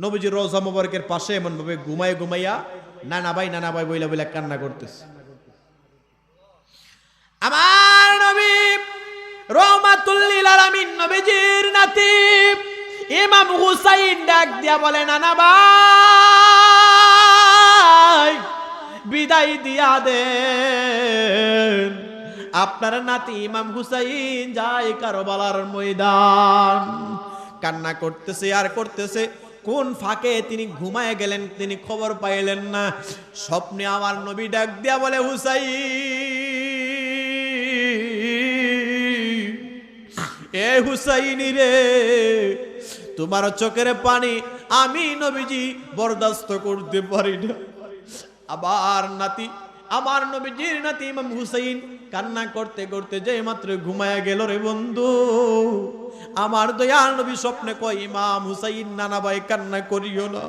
নবীজির রওজা মুবারকের পাশে এমন ভাবে ঘুমাইয়া নানা ভাই বইলা বইলা কান্না করতেছে। আমার নবী রহমাতুল লিল আলামিন নবীজির নাতি ইমাম হুসাইন ডাক দিয়া বলে, নানা ভাই বিদায় দিয়া দেন, আপনার নাতি ইমাম হুসাইন যায় কারবালার ময়দান। কান্না করতেছে আর করতেছে। কোন ফাঁকে তিনি ঘুমায় গেলেন, তিনি খবর পাইলেন না। স্বপ্নে আমার নবী ডাক দিয়া বলে, হুসাইন, এ হুসাইনি রে, তোমার চোখের পানি আমি নবীজি বরদাস্ত করতে পারি না। আবার নাতি, আমার নবীজির নাতি ইমাম হুসাইন কান্না করতে করতে যে মাত্র ঘুমায়া গেল রে বন্ধু, আমার দয়াল নবী স্বপ্নে কয়, ইমাম হুসাইন নানা ভাই কান্না করিও না,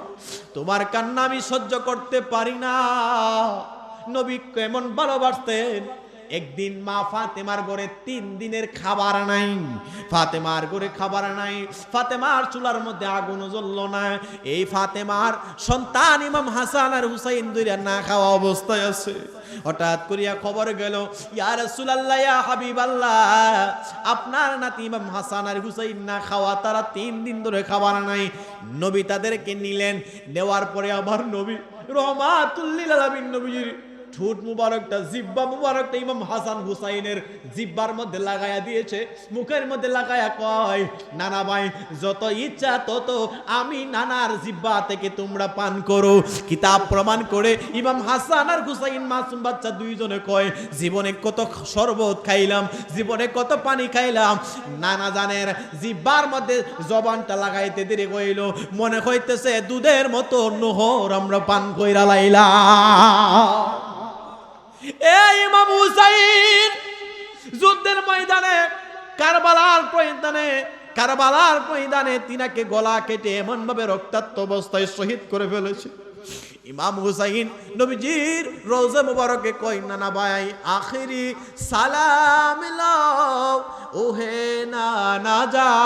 তোমার কান্না আমি সহ্য করতে পারি না। নবী কেমন ভালোবাসতেন। একদিন মা ফাতেমার ঘরে 3 দিনের খাবার নাই, ফাতেমার ঘরে খাবার নাই, ফাতেমার চুলার মধ্যে আগুন জ্বললো না। এই ফাতেমার সন্তান ইমাম হাসান আর হুসাইন দুইরা না খাওয়া অবস্থায় আছে। হঠাৎ করিয়া খবর গেল, ইয়া রাসূলুল্লাহ, ইয়া হাবিবাল্লাহ, আপনার নাতি ইমাম হাসান আর হুসাইন না খাওয়া, তারা 3 দিন ধরে খাবার নাই। নবী তাদেরকে নিলেন। নেওয়ার পরে আমার নবী রহমাতুল লিল আলামিন নবীজির ঠোঁট মুবারকটা, জিব্বা মুবারকটা ইমাম হাসান হুসাইনের জিব্বার মধ্যে লাগায়া দিয়েছে, মুখের মধ্যে লাগায়া কয়, নানা ভাই যত ইচ্ছা তত আমি নানার জিব্বা থেকে তোমরা পান করো। কিতাব প্রমাণ করে ইমাম হাসান আর হুসাইন মাসুম বাচ্চা দুইজনে কয়, জীবনে কত শরবত খাইলাম, জীবনে কত পানি খাইলাম, নানা জানের জিব্বার মধ্যে জবানটা লাগাইতে দেরি কইল, মনে হইতেছে দুধের মতো নহর আমরা পান কইরা লাইলাম। এই ইমাম হুসাইন যুদ্ধের ময়দানে, কারবালার ময়দানে তিনাকে গলা কেটে এমন ভাবে রক্তাক্ত অবস্থায় শহীদ করে ফেলেছে। ইমাম হুসাইন নবীজির রওজা মুবারকে কয়, নানা ভাই আখিরি সালাম লাও ওহে নানা জান,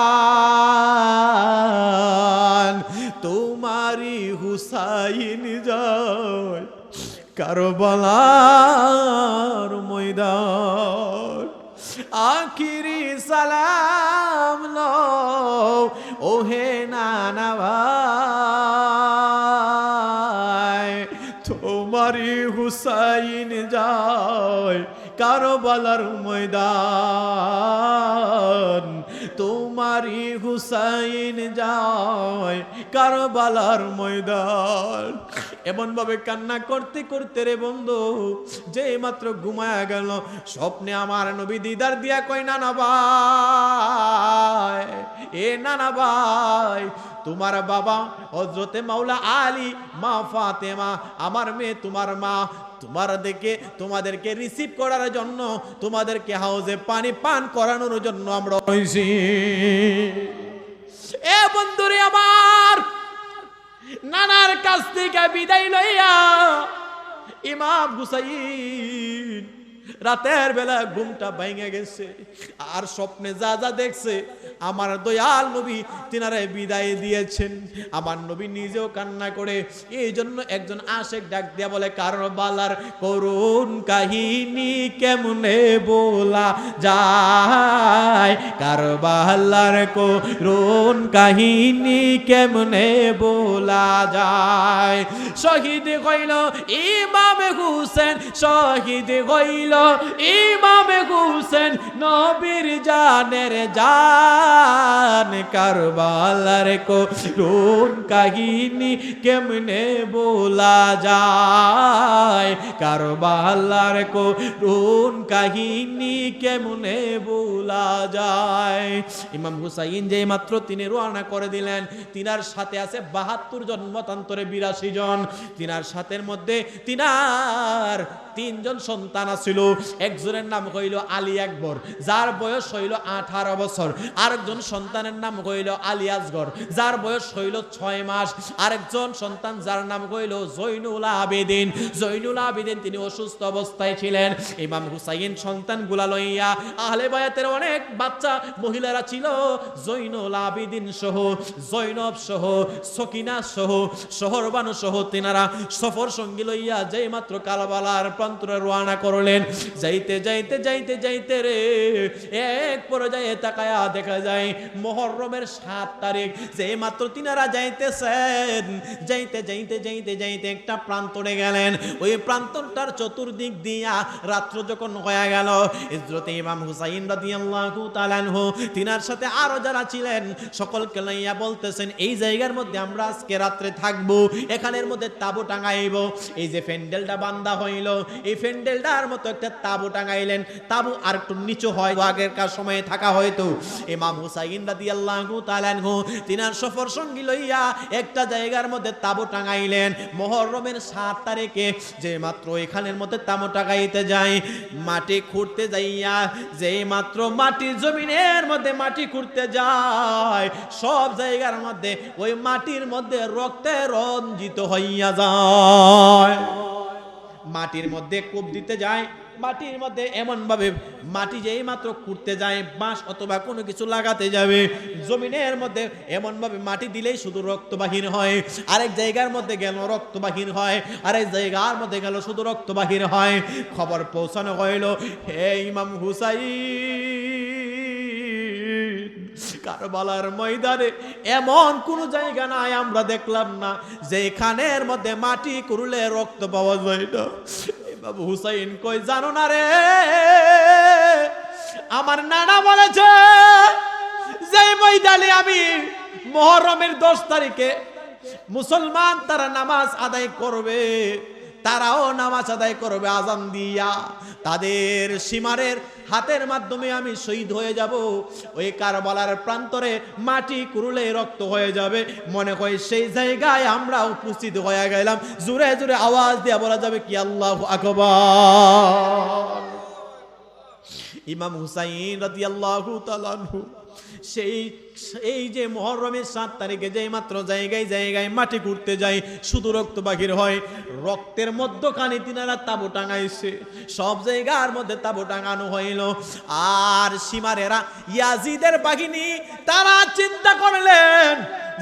তোমারি হুসাইন যায় কারবালার ময়দান। আখিরি সালাম লও ওহে নানা ভাই, তোমারি হুসাইন যায় কারবালার ময়দান, তোমারি হুসাইন যায় কারবালার ময়দান। এমন ভাবে কান্না করতে করতে রে বন্ধু যে মাত্র ঘুমায়া গেল, স্বপ্নে আমার নবী দিদার দিয়া কয়, নানা ভাই, এ নানা ভাই, তোমার বাবা হযরতে মাওলা আলী, মা ফাতেমা, আমার মেয়ে তোমার মা, তোমাদেরকে রিসিভ করার জন্য, তোমাদেরকে হাউজে পানি পান করানোর জন্য আমরা হইছি। এ বন্ধুরে আমার, নানার কাছ থেকে বিদায় লইয়া ইমাম হুসাইন রাতের বেলা ঘুমটা ভেঙে গেছে। আর স্বপ্নে যা যা দেখছে, আমার দয়াল নবী তিনারে বিদায় দিয়েছেন। আমার নবী নিজেও কান্না করে। এই জন্য একজন আশেক ডাক দিয়া বলে, কারবালার করুণ কাহিনী কেমনে বলা যায়, কারবালার করুণ কাহিনী কেমনে বলা যায়। শহীদ হইল ইমাম হুসেন, শহীদ হইল ইমাম হুসেন, নবীর জানের জান, কারবালার করুণ কাহিনী কেমনে বলা যায়, কারবালার করুণ কাহিনী কেমনে বলা যায়। ইমাম হুসাইন যে মাত্র তিনি রওনা করে দিলেন, তিনার সাথে আছে 72 জন, মতান্তরে 82 জন। তিনার সাথের মধ্যে তিনার তিনজন সন্তান ছিল। একজনের নাম হইল আলী আকবর, যার বয়স হইল 18 বছর। আরেকজন সন্তানের নাম হইল আলী আসগর, যার বয়স হইল 6 মাস। আরেকজন সন্তান যার নাম হইল জৈনুল আবেদিন। জৈনুল আবেদিন তিনি অসুস্থ অবস্থায় ছিলেন। ইমাম হুসাইন সন্তানগুলা লইয়া, আহলে বায়াতের অনেক বাচ্চা মহিলারা ছিল, জৈনুল আবেদিন সহ, জৈনব সহ, সকিনা সহ, শহরবানু সহ তিনারা সফর সঙ্গী লইয়া যেই মাত্র কারবালার প্রান্তরে রওনা করলেন। যাইতে যাইতে যাইতে যাইতে রে এক পর্যায়ে তাকায়া দেখা যায় মুহররমের 7 তারিখ। যেই মাত্র তিনারা যাইতেছেন, যাইতে যাইতে যাইতে যাইতে একটা প্রান্তরে গেলেন। ওই প্রান্তরটার চতুর্দিক দিয়া রাত্র যখন হয়ে গেল, হযরত ইমাম হুসাইন রাদিয়াল্লাহু তাআলা আনহু তিনার সাথে আরো যারা ছিলেন সকলকে লইয়া বলতেছেন, এই জায়গার মধ্যে আমরা আজকে রাত্রে থাকবো, এখানের মধ্যে তাবু টাঙাইব। এই যে প্যান্ডেলটা বান্ধা হইল, এই প্যান্ডেলটার মতো একটা তাবু টাঙাইলেন। তাবু আর একটু নিচু হয়, আগেরকার সময়ে থাকা হয়তো। ইমাম হুসাইন রাদিয়াল্লাহু তাআলা আনহু তিনার সফর সঙ্গী লইয়া একটা জায়গার মধ্যে তাবু টাঙাইলেন। মুহররমের 7 তারিখে যে মাত্র এখানের মধ্যে তাবু টাঙাইতে যায়, মাটি খুঁড়তে যাইয়া যে মাত্র মাটির জমিনের মধ্যে মাটি খুঁড়তে যায়, সব জায়গার মধ্যে ওই মাটির মধ্যে রক্তে রঞ্জিত হইয়া যায়। মাটির মধ্যে কূপ দিতে যায়, মাটির মধ্যে এমন ভাবে মাটি যেই মাত্র খুঁড়তে যায়, বাঁশ অথবা কোনো কিছু লাগাতে যাবে, জমিনের মধ্যে এমন ভাবে মাটি দিলেই শুধু রক্ত বাহির হয়। আরেক জায়গার মধ্যে গেল রক্ত বাহির হয়, আরেক জায়গার মধ্যে গেল শুধু রক্ত বাহির হয়। খবর পৌঁছানো হইল, হে ইমাম হুসাইন, কারবালার ময়দানে এমন কোন জায়গা নাই আমরা দেখলাম না যেখানের মধ্যে মাটি কুড়লে রক্ত পাওয়া যায় না। বাবু হুসাইন কই, জানো না রে, আমার নানা বলেছে যে ময়দানে আমি মুহররমের 10 তারিখে মুসলমান তারা নামাজ আদায় করবে, তারাও নামাজ আদায় করবে আজান দিয়া, তাদের সীমারের হাতের মাধ্যমে আমি শহীদ হয়ে যাব। ওই কারবালার প্রান্তরে মাটি কুড়লে রক্ত হয়ে যাবে। মনে হয় সেই জায়গায় আমরা উপস্থিত হয়ে গেলাম। জোরে জোরে আওয়াজ দিয়ে বলা যাবে কি আল্লাহু আকবার। ইমাম হুসাইন রাদিয়াল্লাহু তাআলা আনহু এই যে মুহররমের 7 তারিখে যেই মাত্র জায়গায় জায়গায় মাটি ঘুরতে যায়, শুধু রক্ত বাহির হয়। রক্তের মধ্যখানে তিনারা তাবু টাঙাইছে, সব জায়গার মধ্যে তাবু টাঙানো হইল। আর সীমারেরা ইয়াজিদের বাহিনী তারা চিন্তা করলেন,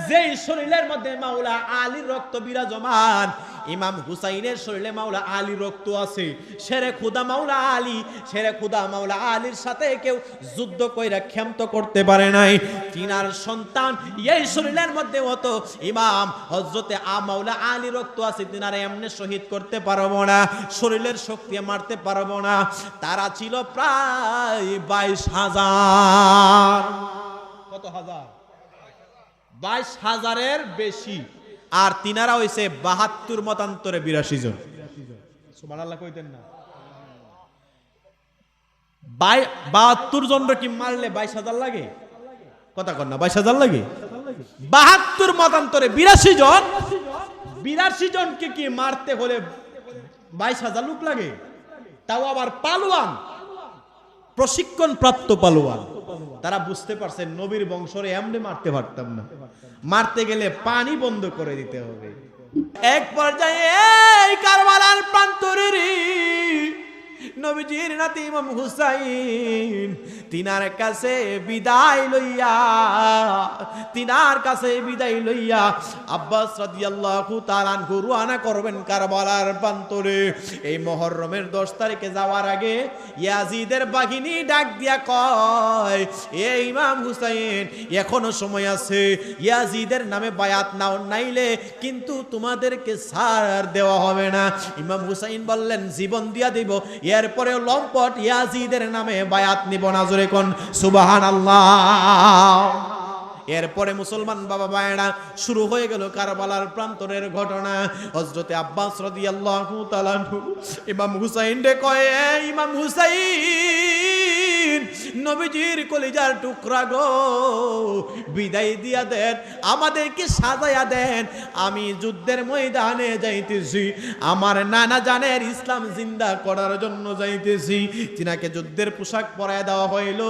যেই শরীরের মধ্যে মাওলা আলীর রক্ত বিরাজমান, ইমাম হুসাইনের শরীরে মাওলা আলী রক্ত আছে। শেরে খুদা মাওলা আলী, শেরে খুদা মাওলা আলীর সাথে কেউ যুদ্ধ কইরা ক্ষান্ত করতে পারে নাই। তিনার সন্তান এই শরীরের মধ্যে হতো ইমাম হযরতে মাওলা আলী রক্ত আছে, তিনারা এমনি শহীদ করতে পারবো না, শরীরের শক্তি মারতে পারবো না। তারা ছিল প্রায় 22,000। কত হাজার? 22,000-এর বেশি। আর তিনারা হইছে 72 মতান্তরে 82 জন। সুবহানাল্লাহ কইতেন না? 72 জনরে কি মারলে 22,000 লাগে? কথা কর না, 22,000 লাগে? 72 মতান্তরে 82 জন। 82 জনকে কি মারতে হলে 22,000 লোক লাগে? তাও আবার পালোয়ান, প্রশিক্ষণ প্রাপ্ত পালোয়ান। তারা বুঝতে পারছেন নবীর বংশরে এমনি মারতে পারতাম না, মারতে গেলে পানি বন্ধ করে দিতে হবে। এক পর্যায়ে এই কারবালার প্রান্তরের নবীজির নাতি ইমাম হুসাইন তিনার কাছে বিদায় লইয়া আব্বাস রাদিয়াল্লাহু তাআলা আনহু রওনা করবেন কারবালার প্রান্তরে। এই মুহররমের 10 তারিখে যাওয়ার আগে ইয়াজিদের বাহিনী ডাক দিয়া কয়, এ ইমাম হুসাইন, এখনো সময় আছে, ইয়াজিদের নামে বায়াত নাও, নাইলে কিন্তু তোমাদেরকে ছাড় দেওয়া হবে না। ইমাম হুসাইন বললেন, জীবন দিয়া দিব, এরপরে লম্পট ইয়াজিদের নামে বায়াত নিব না। জোরে কোন সুবহানাল্লাহ। এরপরে মুসলমান বাবা ভাইরা শুরু হয়ে গেল কারবালার প্রান্তরের ঘটনা। হযরতে আব্বাস রাদিয়াল্লাহু তাআলা ইমাম হুসাইন রে কয়, ইমাম হুসাইন, নবীজির কলিজার টুকরা গো, বিদায় দিয়া দেন, আমাদেরকে সাজায়া দেন। আমি যুদ্ধের ময়দানে যাইতেছি, আমার নানা জানের ইসলাম জিন্দা করার জন্য যাইতেছি। তিনাকে যুদ্ধের পোশাক পরায় দেওয়া হইল,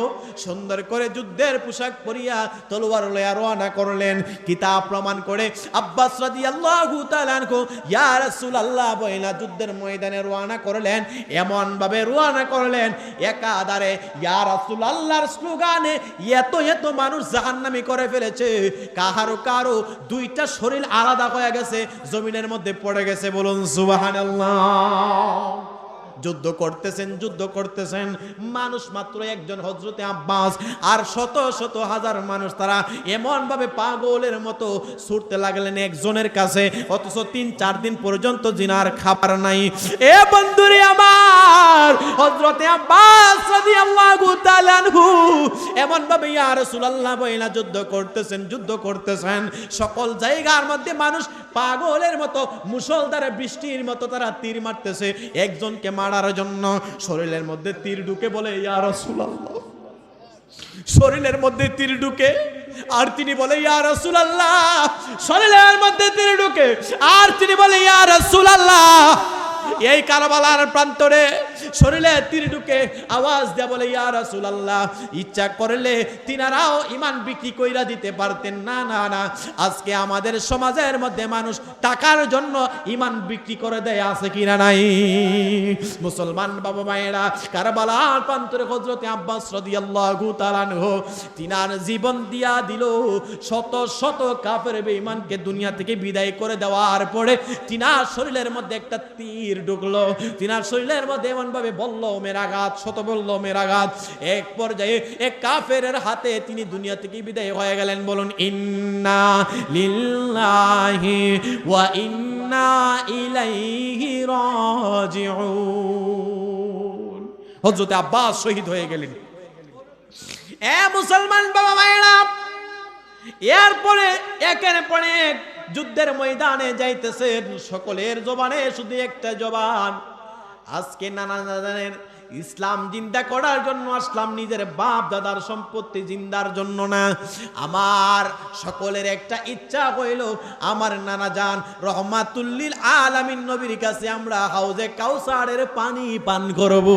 সুন্দর করে যুদ্ধের পোশাক পরিয়া তলোয়ার লইয়া রওনা করলেন। কিতাব প্রমাণ করে আব্বাস রাদিয়াল্লাহু তাআলা আনহু ইয়া রাসূলুল্লাহ বইলা যুদ্ধের ময়দানে রওনা করলেন। এমন ভাবে রওনা করলেন, একাধারে ইয়া রাসূলুল্লাহর স্লোগানে এত এত মানুষ জাহান্নামী করে ফেলেছে, কারো কারো দুইটা শরীর আলাদা হয়ে গেছে, জমিনের মধ্যে পড়ে গেছে। বলুন সুবহানাল্লাহ। যুদ্ধ করতেছেন, মানুষ মাত্র একজন হযরতে আব্বাস, আর শত শত হাজার মানুষ তারা এমন ভাবে পাগলের মতো ছুটতে লাগলেন একজনের কাছে, অথচ ৩-৪ দিন পর্যন্ত জিনার খাবার নাই। এ বন্ধুরে আমার, হযরতে আব্বাস রাদিয়াল্লাহু তাআলা আনহু এমন ভাবে ইয়া রাসূলুল্লাহ বইলা যুদ্ধ করতেছেন। সকল জায়গার মধ্যে মানুষ পাগলের মতো মুষলধারে বৃষ্টির মতো তারা তীর মারতেছে একজনকে মারার জন্য। শরীরের মধ্যে তীর ঢুকে, বলে ইয়া রাসূলুল্লাহ, শরীরের মধ্যে তীর ঢুকে, আর তিনি বলে ইয়া রাসূলুল্লাহ, শরীরের মধ্যে তীর ঢুকে, আর তিনি বলে ইয়া রাসূলুল্লাহ। এই কারবালার প্রান্তরে শরীরে তীর ঢুকে আওয়াজ দেয়া বলে ইয়া রাসূলুল্লাহ। ইচ্ছা করলে তিনারাও ঈমান বিক্রি কইরা দিতে পারতেন। না না না, আজকে আমাদের সমাজের মধ্যে মানুষ টাকার জন্য ঈমান বিক্রি করে দেয়, আছে কিনা নাই? মুসলমান বাবা মায়েরা, কারবালার প্রান্তরে হযরতে আব্বাস রাদিয়াল্লাহু তাআলা আনহু তিনার জীবন দিয়া দিল। শত শত কাফের বেঈমানকে দুনিয়া থেকে বিদায় করে দেওয়ার পরে তিনার শরীরের মধ্যে একটা তীর ঢুকলো। তিনার শরীরের মধ্যে এমন ভাবে বলল মেরাঘাত, শত বলল মেরাঘাত। এক পর্যায়ে এক কাফেরের হাতে তিনি দুনিয়া থেকে বিদায় হয়ে গেলেন। বলুন ইন্না লিল্লাহি ওয়া ইন্না ইলাইহি রাজিউন। হযরত আব্বাস শহীদ হয়ে গেলেন। এ মুসলমান বাবা মায়েরা, এরপরে একের পর এক যুদ্ধের ময়দানে যাইতেছেন, সকলের জবানে শুধু একটা জবান, আজকে নানা দাদানের ইসলাম জিন্দা করার জন্য আসলাম, নিজের বাপ দাদার সম্পত্তি জিন্দার জন্য না। আমার সকলের একটা ইচ্ছা হইল, আমার নানা জান রহমাতুল লিল আলামিন নবীর কাছে আমরা হাউজে কাউসারের পানি পান করব।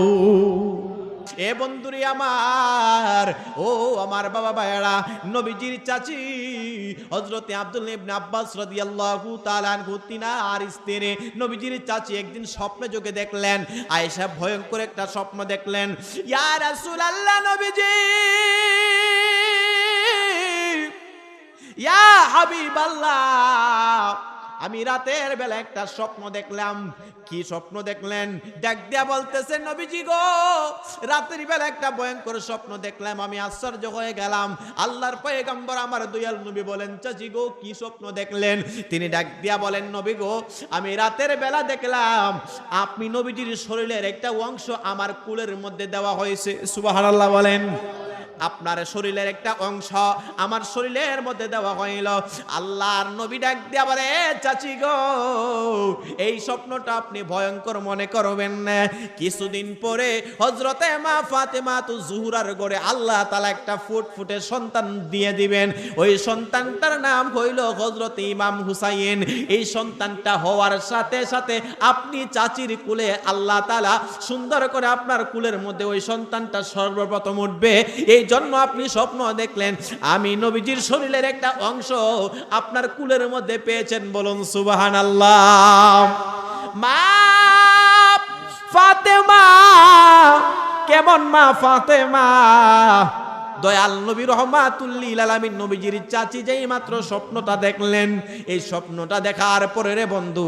এ বন্ধুরি আমার, ও আমার বাবা ভাইয়েরা, নবীজির চাচি হযরতে আব্দুল্লাহ ইবনে আব্বাস রাদিয়াল্লাহু তাআলা আনহু তিনার স্ত্রী নবীজির চাচি একদিন স্বপ্নে যোগে দেখলেন, আয়েশা ভয়ঙ্কর একটা স্বপ্ন দেখলেন। ইয়া রাসূলুল্লাহ, নবীজি, ইয়া হাবিবাল্লাহ, আমি রাতের বেলা একটা স্বপ্ন দেখলাম। কি স্বপ্ন দেখলেন? ডাক দিয়া বলতেছেন, নবীজি গো, রাতের বেলা একটা ভয়ঙ্কর স্বপ্ন দেখলাম, আমি আশ্চর্য হয়ে গেলাম। আল্লাহর পয়গম্বর আমার দয়াল নবী বলেন, চাচি গো কি স্বপ্ন দেখলেন? তিনি ডাক দিয়া বলেন, নবী গো, আমি রাতের বেলা দেখলাম আপনি নবীজির শরীরের একটা অংশ আমার কুলের মধ্যে দেওয়া হয়েছে। সুবহানাল্লাহ বলেন। আপনার শরীরের একটা অংশ আমার শরীরের মধ্যে দেওয়া হইল। আল্লাহর নবী ডাক দিয়া বলে, চাচি গো, এই স্বপ্নটা আপনি ভয়ঙ্কর মনে করবেন না। কিছুদিন পরে হযরতে মা ফাতেমা তু জুহরার ঘরে আল্লাহ তাআলা একটা ফুটফুটে সন্তান দিয়ে দিবেন। ওই সন্তানটার নাম হইল হযরতে ইমাম হুসাইন। এই সন্তানটা হওয়ার সাথে সাথে আপনি চাচির কুলে আল্লাহ তাআলা সুন্দর করে আপনার কুলের মধ্যে ওই সন্তানটা সর্বপ্রথম উঠবে। এই জন্য আপনি স্বপ্ন দেখলেন আমি নবীজির শরীরের একটা অংশ আপনার কুলের মধ্যে পেয়েছেন। বলুন সুবহানাল্লাহ। মা ফাতেমা, কেমন মা ফাতেমা? দয়াল নবী রহমাতুল লিল আলামিন নবীজির চাচি যেই মাত্র স্বপ্নটা দেখলেন, এই স্বপ্নটা দেখার পরে রে বন্ধু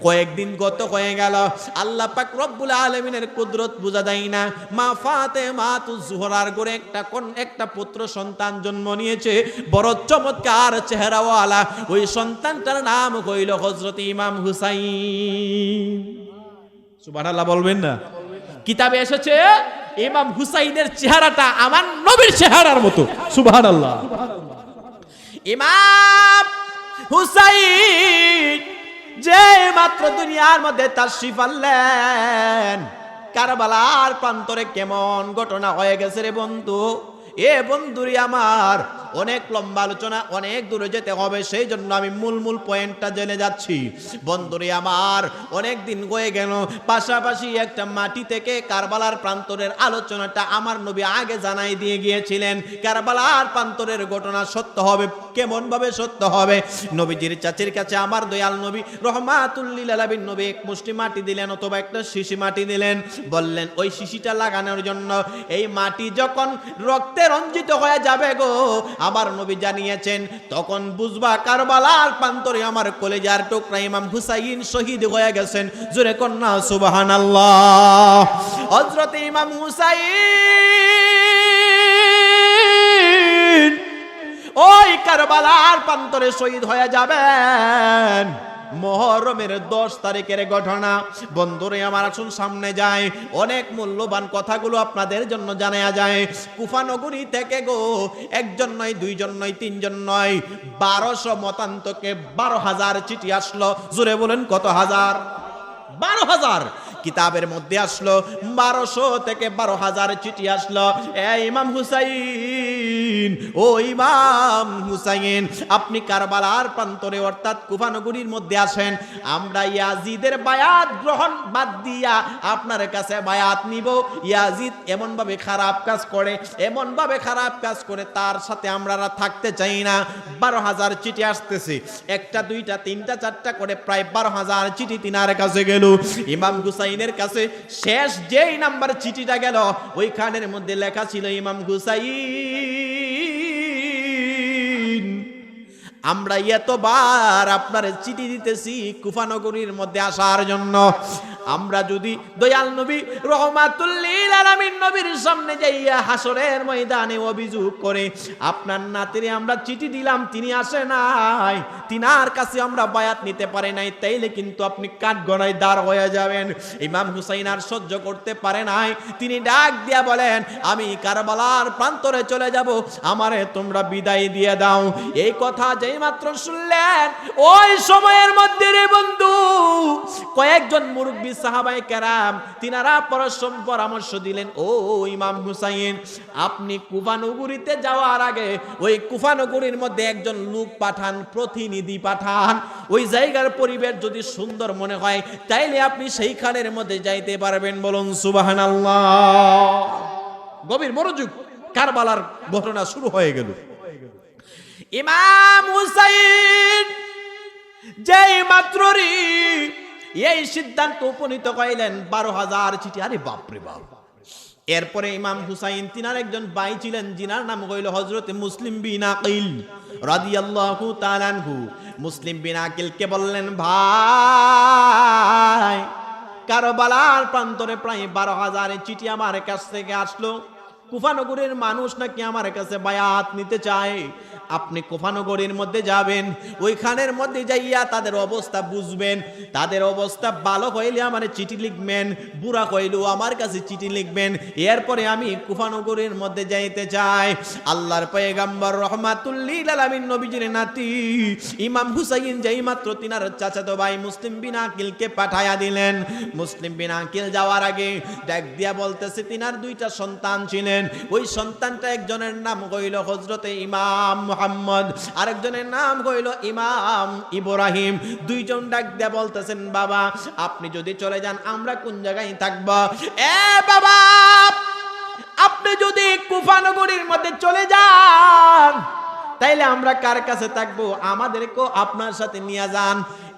কয়েকদিন গত হয়ে গেল। আল্লাহ পাক রব্বুল আলামিনের কুদরত বোঝা যায় না। মা ফাতেমা তু জুহরার ঘরে একটা পুত্র সন্তান জন্ম নিয়েছে, বড় চমৎকার চেহারাওয়ালা। ওই সন্তানটার নাম হইল হযরত ইমাম হুসাইন। সুবহানাল্লাহ বলবেন না? কিতাবে এসেছে ইমাম হুসাইনের চেহারাটা আমার নবীর চেহারার মতো। সুবহানাল্লাহ। ইমাম হুসাইন যে মাত্র দুনিয়ার মধ্যে তাশরিফ আনলেন, কারবালার প্রান্তরে কেমন ঘটনা হয়ে গেছে রে বন্ধু। এ বন্ধুরি আমার, অনেক লম্বা আলোচনা, অনেক দূরে যেতে হবে, সেই জন্য আমি মূল পয়েন্টটা জেনে যাচ্ছি। বন্ধুরি আমার, অনেক দিন হয়ে গেল, পাশাপাশি একটা মাটি থেকে কারবালার প্রান্তরের আলোচনাটা আমার নবী আগে জানাই দিয়ে গিয়েছিলেন। কারবালার প্রান্তরের ঘটনা সত্য হবে, কেমন ভাবে সত্য হবে? নবীজির চাচির কাছে আমার দয়াল নবী রহমাতুল লিল আলামিন নবী এক মুষ্টি মাটি দিলেন, অথবা একটা শিশি মাটি দিলেন, বললেন ওই শিশিটা লাগানোর জন্য। এই মাটি যখন রক্তে রঞ্জিত হয়ে যাবে গো, আমার নবী জানিয়েছেন, তখন বুঝবা কারবালার প্রান্তরে আমার কলেজার টুকরা ইমাম হুসাইন শহীদ হয়ে গেছেন। জোরে কন্যা সুবহানাল্লাহ। হযরত ইমাম হুসাইন ওই কারবালার প্রান্তরে শহীদ হয়ে যাবেন। মুহররমের 10 তারিখের ঘটনা। বন্ধুরে আমার, আসুন সামনে যায়, অনেক মূল্যবান কথাগুলো আপনাদের জন্য জানা যায়। কুফা নগরী থেকে গো, একজন নয়, দুইজন নয়, তিনজন নয়, 1200 মতান্তকে 12,000 চিঠি আসলো। জোরে বলেন কত হাজার? 12,000 কিতাবের মধ্যে আসলো, 1200 থেকে 12,000 চিঠি আসলো। ইমাম হুসাইন, ও ইমাম হুসাইন, আপনি কারবালার প্রান্তরে অর্থাৎ কুফা নগরীর মধ্যে আসেন। আমরা ইয়াজিদের বায়াত গ্রহণ বাদ দিয়া আপনার কাছে বায়াত নিব। ইয়াজিদ এমন ভাবে খারাপ কাজ করে, এমন ভাবে খারাপ কাজ করে, তার সাথে আমরা থাকতে চাই না। 12,000 চিঠি আসতেছে, একটা দুইটা তিনটা চারটা করে প্রায় 12,000 চিঠি তিনার কাছে গেল। ইমাম হুসাইনের কাছে শেষ যেই নাম্বার চিঠিটা গেল, ওইখানের মধ্যে লেখা ছিল, ইমাম হুসাইন, আমরা এতবার আপনার চিঠি দিতেছি কুফা নগরীর মধ্যে আসার জন্য। আমরা যদি দয়াল নবী রহমাতুল লিল আলামিন নবীর সামনে যাইয়া হাসরের ময়দানে অভিযোগ করে, আপনার নাতিরে আমরা চিঠি দিলাম, তিনি আসে নাই, তিনার কাছে আমরা বায়াত নিতে পারি নাই, তাইলে কিন্তু আপনি কাঠগড়ায় দাঁড় হয়ে যাবেন। ইমাম হুসাইন আর সহ্য করতে পারে নাই, তিনি ডাক দিয়া বলেন, আমি কারবালার প্রান্তরে চলে যাব, আমারে তোমরা বিদায় দিয়ে দাও। এই কথা যেই মাত্র শুনলেন, ওই সময়ের মধ্যে রে বন্ধু, কয়েকজন মুরব্বী সাহাবায়ে কেরাম তিনারা পরামর্শ দিলেন, ও ইমাম হুসাইন, আপনি কুফা নগরীতে যাওয়ার আগে ওই কুফা নগরীর মধ্যে একজন লোক পাঠান, প্রতিনিধি পাঠান। ওই জায়গার পরিবেশ যদি সুন্দর মনে হয়, তাইলে আপনি সেইখানের মধ্যে যাইতে পারবেন। বলুন সুবহানাল্লাহ। গভীর মনোযোগ, কারবালার ঘটনা শুরু হয়ে গেল। ইমাম হুসাইন যেই মাত্রই এই সিদ্ধান্ত উপনীত কইলেন, 12,000 চিঠি, আরে বাপরে বাপ। এরপরে ইমাম হুসাইন তিনার একজন ভাই ছিলেন, যিনার নাম হইল হযরত মুসলিম বিন আকিল রাদিয়াল্লাহু তাআলা আনহু। মুসলিম বিন আকিলকে বললেন, ভাই, কারবালার প্রান্তরে প্রায় 12,000 চিঠি আমার কাছ থেকে আসলো। কুফা নগরীর মানুষ নাকি আমার কাছে বায়াত নিতে চায়। আপনি কুফা নগরীর মধ্যে যাবেন, ওইখানের মধ্যে যাইয়া তাদের অবস্থা বুঝবেন, তাদের অবস্থা ভালো হইলে আমার চিঠি লিখবেন, বুড়া হইলেও আমার কাছে চিঠি লিখবেন। এরপরে আমি কুফা নগরীর মধ্যে যাইতে চাই। আল্লাহর পয়গম্বর রহমাতুল লিল আলামিন নবীজির নাতি ইমাম হুসাইন যেই মাত্র তিনার চাচাতো ভাই মুসলিম বিন আকিলকে পাঠায়া দিলেন। মুসলিম বিন আকিল যাওয়ার আগে ডাক দিয়া বলতেছে, তিনার 2টা সন্তান ছিলেন। ওই সন্তানটা একজনের নাম হইল হযরতে ইমাম মুহাম্মদ, আরেকজনের নাম হইল ইমাম ইব্রাহিম। 2জন ডাক দিয়া বলতেছেন, বাবা, আপনি যদি চলে যান আমরা কোন জায়গায় থাকব? এ বাবা, আপনি যদি কুফা নগরীর মধ্যে চলে যান, তাইলে আমরা কার কাছে থাকবো? আমাদেরকেও আপনার সাথে নিয়ে যান।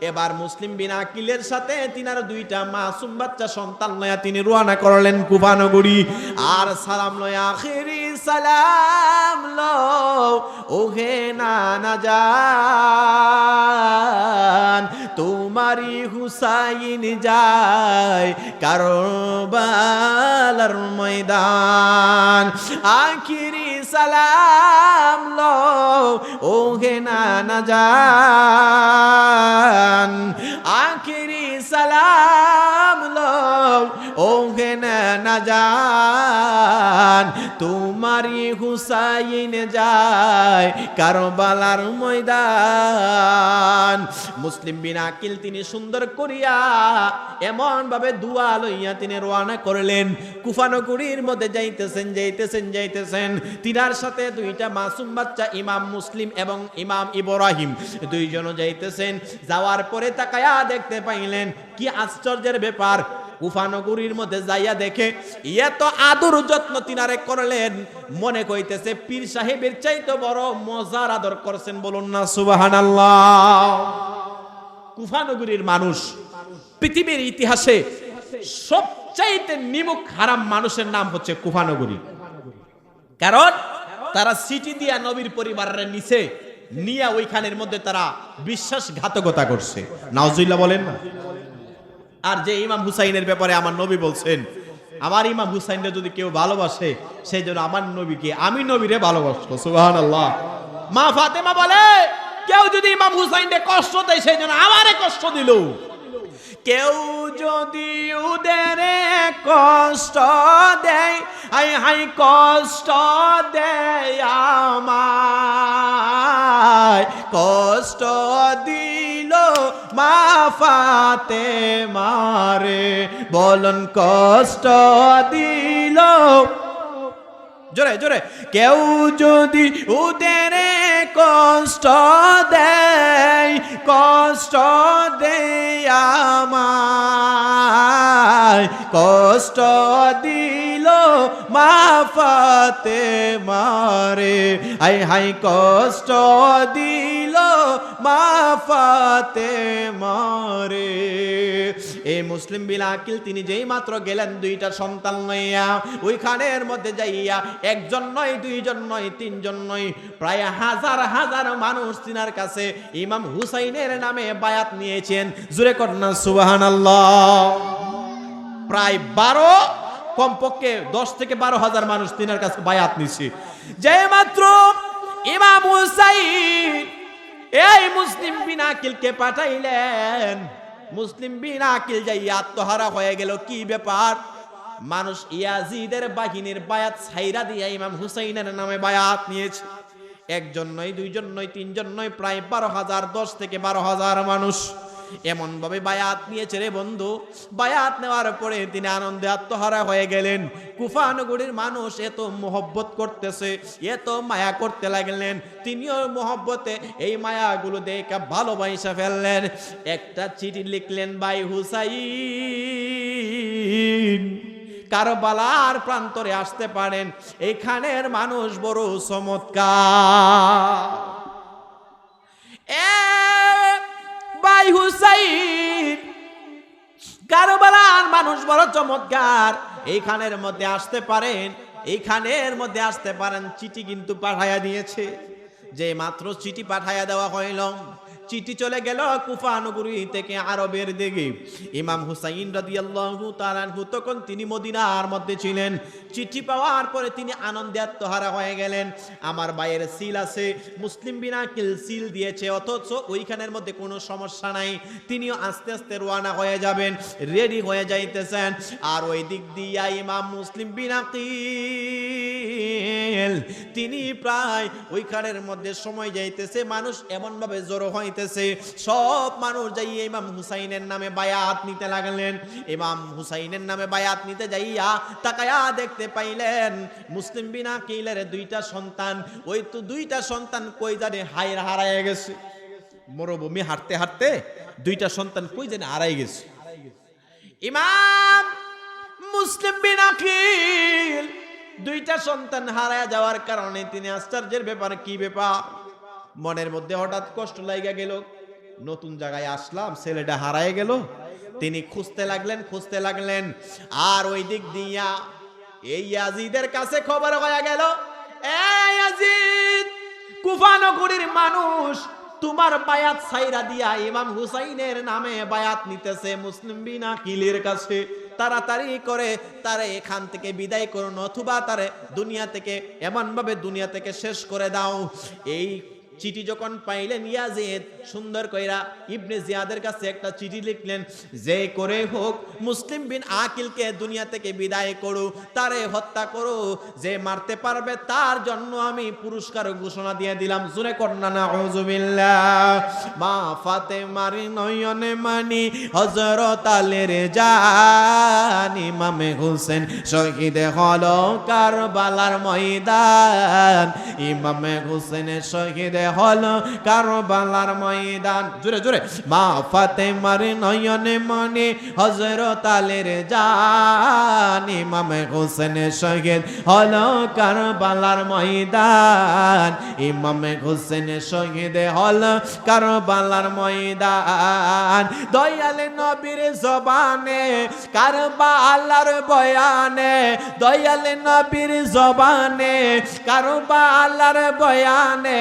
এবার মুসলিম বিন আকিলের সাথে তিনার 2টা মাসুম বাচ্চা সন্তান লয়া তিনি রওনা করলেন কুফা নগরী। আর সালাম লয়া, আখিরি সালাম লো ওহে নানা জান, তোমারি হুসাইন যায় কারবালার ময়দান। আখিরি সালাম লো ওহে নানা জান, আখিরি সালাম লো ও হে না জান, তোমারই হুসাইন যায় কারবালার ময়দান। মুসলিম বিন আকিল তিনি সুন্দর করিয়া এমন ভাবে দুয়া লইয়া তিনি রওনা করলেন। কুফা নগরীর মধ্যে যাইতেছেন। তিনার সাথে দুইটা মাসুম বাচ্চা ইমাম মুসলিম এবং ইমাম ইব্রাহিম দুইজন যাইতেছেন। যাওয়ার পরে তাকায়া দেখতে পাইলেন কি আশ্চর্যের ব্যাপার। কুফা নগরীর মধ্যে যাইয়া দেখে এত আদর যত্ন তিনারে করলেন, মনে কইতেছে পীর সাহেবের চাইতে বড় মজার আদর করছেন। বলুন না সুবহানাল্লাহ। কুফা নগরীর মানুষ, পৃথিবীর ইতিহাসে সবচাইতে নিমুখ হারাম মানুষের নাম হচ্ছে কুফা নগরী। কারণ তারা সিটি দিয়া নবীর পরিবারের নিচে নিয়ে ওইখানের মধ্যে তারা বিশ্বাসঘাতকতা করছে। নাউজুবিল্লাহ বলেন না। আর যে ইমাম হুসাইনের ব্যাপারে আমার নবী বলছেন, আমার ইমাম হুসাইনকে যদি কেউ ভালোবাসে সেই জন্য আমার নবীকে, আমি নবীরে ভালোবাসবো। সুবহানাল্লাহ। মা ফাতেমা বলে কেউ যদি ইমাম হুসাইনকে কষ্ট দেয় সেই জন্য আমারে কষ্ট দিল। কেউ যদি উদেরে কষ্ট দেয়, হাই হাই কষ্ট দেয় আমায়, কষ্ট দিল মা ফাতেমারে, বলুন কষ্ট দিল। জোরে জোরে। কেউ যদি উদেরে কষ্ট দেয়, কষ্ট দেয় আমায়, কষ্ট দিল মা ফাতেমারে, হাই হাই কষ্ট দিল মা ফাতেমারে। এই মুসলিম বিন আকিল তিনি যেই মাত্র গেলেন দুইটা সন্তান লইয়া, ওইখানের মধ্যে যাইয়া একজন নয়, দুইজন নয়, তিনজন নয়, প্রায় হাজার হাজার মানুষ তিনার কাছে ইমাম হুসাইনের নামে বায়াত নিয়েছেন। জোরে কন্যা সুবহানাল্লাহ। প্রায় 12, কমপক্ষে 10 থেকে 12,000 মানুষ তিনার কাছে বায়াত নিছে। যে মাত্র ইমাম হুসাইন এই মুসলিম বিন আকিলকে পাঠাইলেন, মুসলিম বিন আকিল যাই আত্মহারা হয়ে গেল। কি ব্যাপার? মানুষ ইয়াজিদের বাহিনীর বায়াত ছাইরা দিয়া ইমাম হুসাইনের নামে বায়াত নিয়েছে। একজন নয়, দুইজন নয়, তিনজন নয়, প্রায় 12,000, 10 থেকে 12,000 মানুষ এমন ভাবে বায়াত নিয়েছে রে বন্ধু। বায়াত নেওয়ার পরে তিনি আনন্দে আত্মহারা হয়ে গেলেন। কুফা নগরীর মানুষ এত মোহব্বত করতেছে, এত মায়া করতে লাগলেন, তিনিও মোহব্বতে এই মায়াগুলো দেখে ভালোবাসা ফেললেন। একটা চিঠি লিখলেন, ভাই হুসাইন কারবালার প্রান্তরে আসতে পারেন, এখানের মানুষ বড় চমৎকার। ভাই হুসাইন কারবালার মানুষ বড় চমৎকার, এইখানের মধ্যে আসতে পারেন, এইখানের মধ্যে আসতে পারেন। চিঠি কিন্তু পাঠাইয়া দিয়েছে। যে মাত্র চিঠি পাঠাইয়া দেওয়া হইল, চিঠি চলে গেল কুফা নগরী থেকে আরবের দিকে। ইমাম হুসাইন রাদিয়াল্লাহু তাআলা আনহু তখন তিনি মদিনার মধ্যে ছিলেন। চিঠি পাওয়ার পরে তিনি আনন্দে আত্মহারা হয়ে গেলেন। আমার ভাইয়ের সিল আছে, মুসলিম বিন আকিল সিল দিয়েছে, অথচ ওইখানের মধ্যে কোনো সমস্যা নাই। তিনিও আস্তে আস্তে রওনা হয়ে যাবেন, রেডি হয়ে যাইতেছেন। আর ওই দিক দিয়া ইমাম মুসলিম বিন আকিল তিনি প্রায় ওইখানের মধ্যে সময় যাইতেছে, মানুষ এমন ভাবে জড়ো হইতেছে, সব মানুষ যাই ইমাম হুসাইনের নামে বায়াত নিতে লাগলেন। ইমাম হুসাইনের নামে বায়াত নিতে যাইয়া তাকায়া দেখতে পাইলেন মুসলিম বিন আকিলের দুইটা সন্তান, ওই তো দুইটা সন্তান কই জানে হারায় গেছে। মরুভূমি হাঁটতে হাঁটতে দুইটা সন্তান কই জানে হারায় গেছে। ইমাম মুসলিম বিন আকিল দুইটা সন্তান হারায় যাওয়ার কারণে তিনি আশ্চর্যের ব্যাপার, কি ব্যাপার মনের মধ্যে হঠাৎ কষ্ট লাগা গেল। নতুন জায়গায় আসলাম, ছেলেটা হারায় গেল। তিনি খুঁজতে লাগলেন। আর ওই দিক দিয়া এই ইয়াজিদের কাছে খবর হয়ে গেল, এই ইয়াজিদ, কুফা নগরীর মানুষ তোমার বায়াত ছাইরা দিয়া ইমাম হুসাইনের নামে বায়াত নিতেছে মুসলিম বিন আকিলের কাছে। তাড়াতাড়ি করে তারে এখান থেকে বিদায় করুন, অথবা তারে দুনিয়া থেকে এমন ভাবে দুনিয়া থেকে শেষ করে দাও। এই চিঠি যখন পাইলেন ইয়াজিদ সুন্দর কইরা ইবনে জিয়াদের কাছে একটা চিঠি লিখলেন, যে করে হোক মুসলিম বিন আকিলকে দুনিয়া থেকে বিদায় করো, তারে হত্যা করো, যে মারতে পারবে তার জন্য আমি পুরস্কার ঘোষণা দিয়ে দিলাম। জোরে কন্যা নাউজুবিল্লাহ। মা ফাতেমার নয়নে মানি হযরত আলীর জান, ইমামে হোসেন শহীদ হলো কারবালার ময়দান, ইমামে হোসেনের শহীদ হলো কারবালার ময়দান। জোরে জোরে। মা ফাতেমার নয়নে মনে হযরত আলীর জান, ইমামে হোসেনের শহীদ হলো কারবালার ময়দান, ইমামে হোসেনের শহীদ হলো কারবালার ময়দান। দয়াল নবীর জবানে কারবালার বয়ানে, দয়াল নবীর জবানে কারবালার বয়ানে,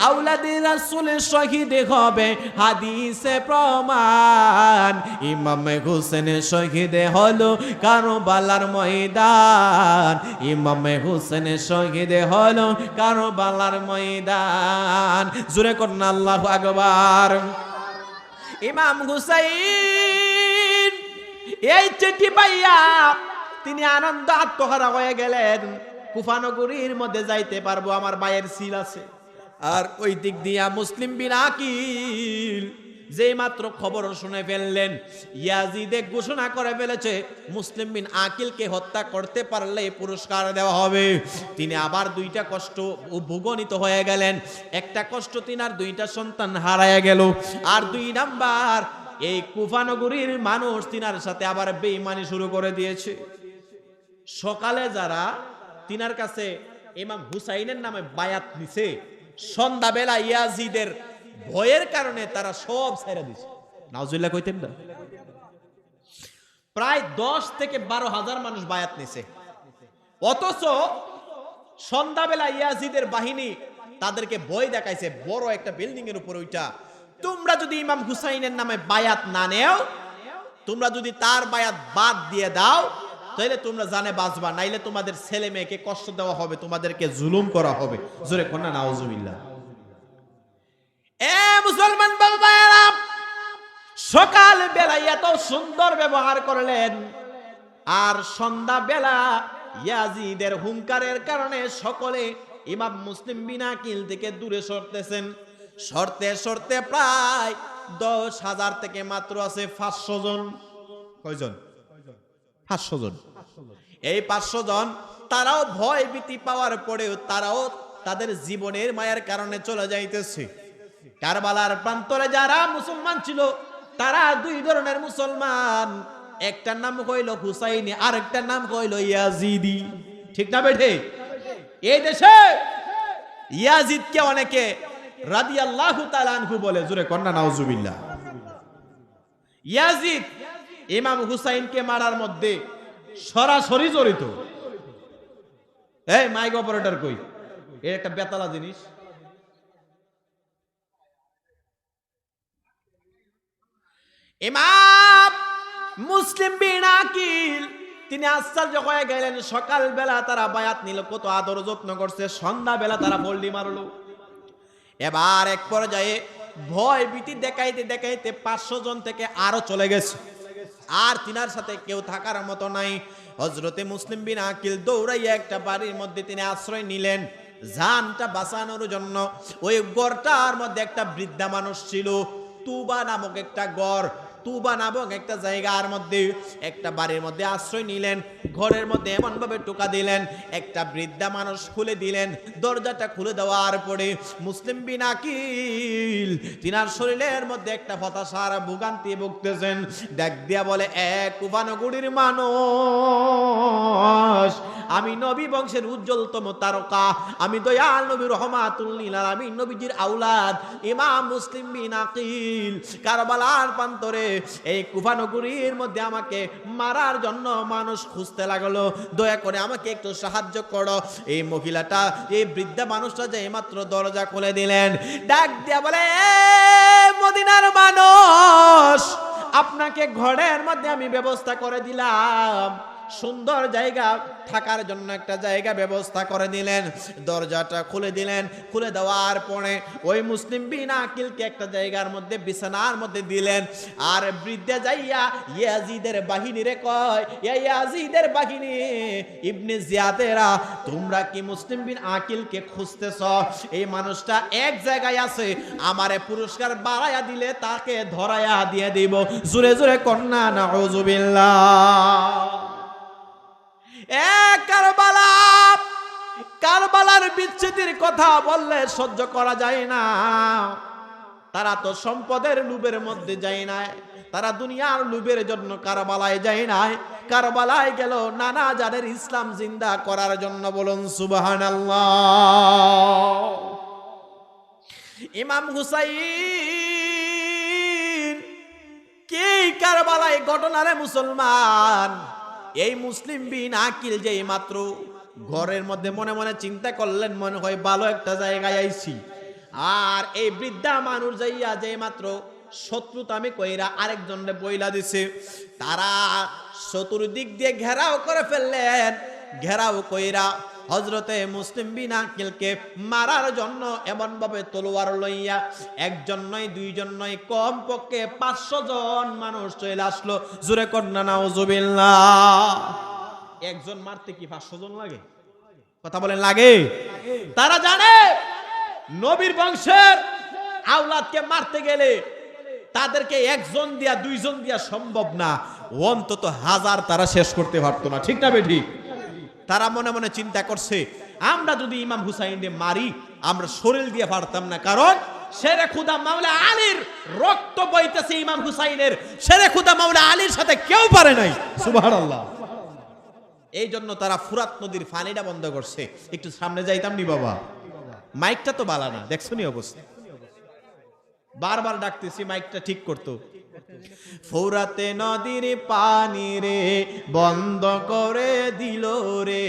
আওলাদি রাসূল শহীদ হবে হাদিসে প্রমাণ, ইমামে হোসেনের শহীদ হলো কারবালার ময়দান, ইমামে হোসেনের শহীদ হলো কারবালার ময়দান। জোরে করুন আল্লাহু আকবার। ইমাম হুসাইন এই চিঠি পাইয়া তিনি আনন্দ আত্মহারা হয়ে গেলেন। কুফা নগরীর মধ্যে যাইতে পারবো, আমার মায়ের সিল আছে। আর ওই দিক দিয়া মুসলিম বিন আকিল যে মাত্র খবর শুনে ফেললেন ইয়াজিদে ঘোষণা করে ফেলেছে মুসলিম বিন আকিলকে হত্যা করতে পারলে পুরস্কার দেওয়া হবে। তিনি আবার দুইটা কষ্ট ভোগান্বিত হয়ে গেলেন। একটা কষ্ট তিনার দুইটা সন্তান হারায় গেল, আর দুই নাম্বার এই কুফা নগরীর মানুষ তিনার সাথে আবার বেঈমানি শুরু করে দিয়েছে। সকালে যারা তিনার কাছে ইমাম হুসাইনের নামে বায়াত নিছে, সন্ধ্যাবেলা ইয়াজিদের ভয়ের কারণে তারা সব ছেড়ে দিছে। নাউজুবিল্লাহ কইতেন না? প্রায় 10 থেকে 12,000 মানুষ বায়াত নিছে, অথচ সন্ধ্যাবেলা ইয়াজিদের বাহিনী তাদেরকে ভয় দেখাইছে বড় একটা বিল্ডিং এর উপর ওইটা, তোমরা যদি ইমাম হুসাইনের নামে বায়াত না নেও, তোমরা যদি তার বায়াত বাদ দিয়ে দাও, তাহলে তোমরা জানে বাঁচবা, নাইলে তোমাদের ছেলে মেয়েকে কষ্ট দেওয়া হবে, তোমাদেরকে জুলুম করা হবে। জোরে কোন না নাউজুবিল্লাহ। এ মুসলমান বাবারা, সকাল বেলা এত সুন্দর ব্যবহার করলেন, আর সন্ধ্যা বেলা ইয়াজিদের হুঙ্কারের কারণে সকলে ইমাম মুসলিম বিন আকিল থেকে দূরে সরতেছেন। সরতে সরতে প্রায় 10,000 থেকে মাত্র আছে 500 জন। কয়জন? 500 জন। এই 500 জন তারাও ভয় ভীতি পাওয়ার পরেও তারাও তাদের জীবনের মায়ার কারণে চলে যাইতেছে। কারবালার প্রান্তরে যারা মুসলমান ছিল তারা দুই ধরনের মুসলমান, একটার নাম হইল হুসাইনি, আর একটার নাম হইল ইয়াজিদি। ঠিক না বেঠে? এই দেশে ইয়াজিদকে অনেকে রাদিয়াল্লাহু তাআলা আনহু বলে। জোরে কন্না নাউজুবিল্লাহ। ইয়াজিদ ইমাম হুসাইনকে মারার মধ্যে সরাসরি জড়িত। এই মাইক অপারেটর কই, এই একটা বেতালা জিনিস। ইমাম মুসলিম বিন আকিল তিনি আশ্চর্য হয়ে গেলেন। সকাল বেলা তারা বায়াত নিল, কত আদর যত্ন করছে, সন্ধ্যা বেলা তারা বল্লি মারলো। এবার এক পর্যায়ে ভয় ভীতি দেখাইতে দেখাইতে 500 জন থেকে আরো চলে গেছে, আর তিনার সাথে কেউ থাকার মতো নাই। হযরতে মুসলিম বিন আকিল দৌড়াইয়া একটা বাড়ির মধ্যে তিনি আশ্রয় নিলেন জানটা বাঁচানোর জন্য। ওই গড়টার মধ্যে একটা বৃদ্ধা মানুষ ছিল, তুবা নামক একটা গড়, তুবা নামক একটা জায়গার মধ্যে একটা বাড়ির মধ্যে আশ্রয় নিলেন। ঘরের মধ্যে এমন ভাবে টোকা দিলেন, একটা বৃদ্ধা মানুষ খুলে দিলেন। দরজাটা খুলে দেওয়ার পরে মুসলিম বিন আকিল তিনার শরীরের মধ্যে একটা হতাশার ভোগান্তি ভুগতেছেন। ডাক দিয়া বলে, এক কুফানগরীর মানুষ, আমি নবী বংশের উজ্জ্বলতম তারকা, আমি দয়াল নবী রহমাতুল লিল আলামিন নবীজির আওলাদ ইমাম মুসলিম বিন আকিল কারবালার প্রান্তরে এই কুফা নগরীর মধ্যে আমাকে মারার জন্য মানুষ খুঁজতে লাগলো, দয়া করে আমাকে একটু সাহায্য করো। এই মহিলাটা, এই বৃদ্ধা মানুষটা যে মাত্র দরজা খুলে দিলেন, ডাক দিয়া বলে, মদিনার মানুষ, আপনাকে ঘরের মধ্যে আমি ব্যবস্থা করে দিলাম, সুন্দর জায়গা থাকার জন্য একটা জায়গা ব্যবস্থা করে দিলেন। দরজাটা খুলে দিলেন। খুলে দেওয়ার পরে ওই মুসলিম বিন আকিলকে একটা জায়গার মধ্যে বিছানার মধ্যে দিলেন। আর বৃদ্ধা যাইয়া ইয়াজিদের বাহিনীরে কয়, ইয়াজিদের বাহিনী ইবনে জিয়াদেরা, তোমরা কি মুসলিম বিন আকিলকে খুঁজতেছ? এই মানুষটা এক জায়গায় আছে, আমারে পুরস্কার বাড়াইয়া দিলে তাকে ধরাইয়া দিয়ে দিব। জোরে জোরে কন্যা নাউজুবিল্লাহ। কারবালার বিচ্ছেদের কথা বললে সহ্য করা যায় না। তারা তো সম্পদের লোভের মধ্যে যায় না, তারা দুনিয়ার লোভের জন্য কারবালায় যায় না। কারবালায় গেল নানা জানের ইসলাম জিন্দা করার জন্য। বলুন সুবহানাল্লাহ। ইমাম হুসাইন কে কারবালায় ঘটনারে মুসলমান। এই মুসলিম বিন আকিল যে মাত্র ঘরের মধ্যে মনে মনে চিন্তা করলেন, মনে হয় ভালো একটা জায়গায় আইছি। আর এই বৃদ্ধা মানুষ যাইয়া যে মাত্র শত্রুতামি কইরা আরেকজনকে বইলা দিছে। তারা চতুর্দিক দিয়ে ঘেরাও করে ফেললেন। ঘেরাও কইরা হযরতে মুসলিম বিন আকিলকে মারার জন্য এমন ভাবে তলোয়ার লইয়া একজন নয়, দুইজন নয়, কম পক্ষে 500 জন মানুষ চলে আসলো। জোরে কন্যা নাউজুবিল্লাহ। একজন মারতে কি 500 জন লাগে? কথা বলেন, লাগে? তারা জানে নবীর বংশের আওলাদকে মারতে গেলে তাদেরকে একজন দিয়া দুইজন দিয়া সম্ভব না, অন্তত 1000 তারা শেষ করতে পারতো না। ঠিক না বেঠিক? তারা মনে মনে চিন্তা করছে, আমরা যদি ইমাম হুসাইনকে মারি আমরা শরীর দিয়ে পারতাম না, কারণ শেরে খুদা মাওলা আলীর রক্ত বইতেছে ইমাম হুসাইনের। শেরে খুদা মাওলা আলীর সাথে কেউ পারে নাই। সুবহানাল্লাহ। এই জন্য তারা ফুরাত নদীর পানিটা বন্ধ করছে। একটু সামনে যাইতাম নি বাবা, মাইকটা তো বালা না, দেখছো নি অবস্থা? বারবার ডাকতেছি, মাইকটা ঠিক করতো। ফোরাতে নদীর পানি রে বন্ধ করে দিল রে,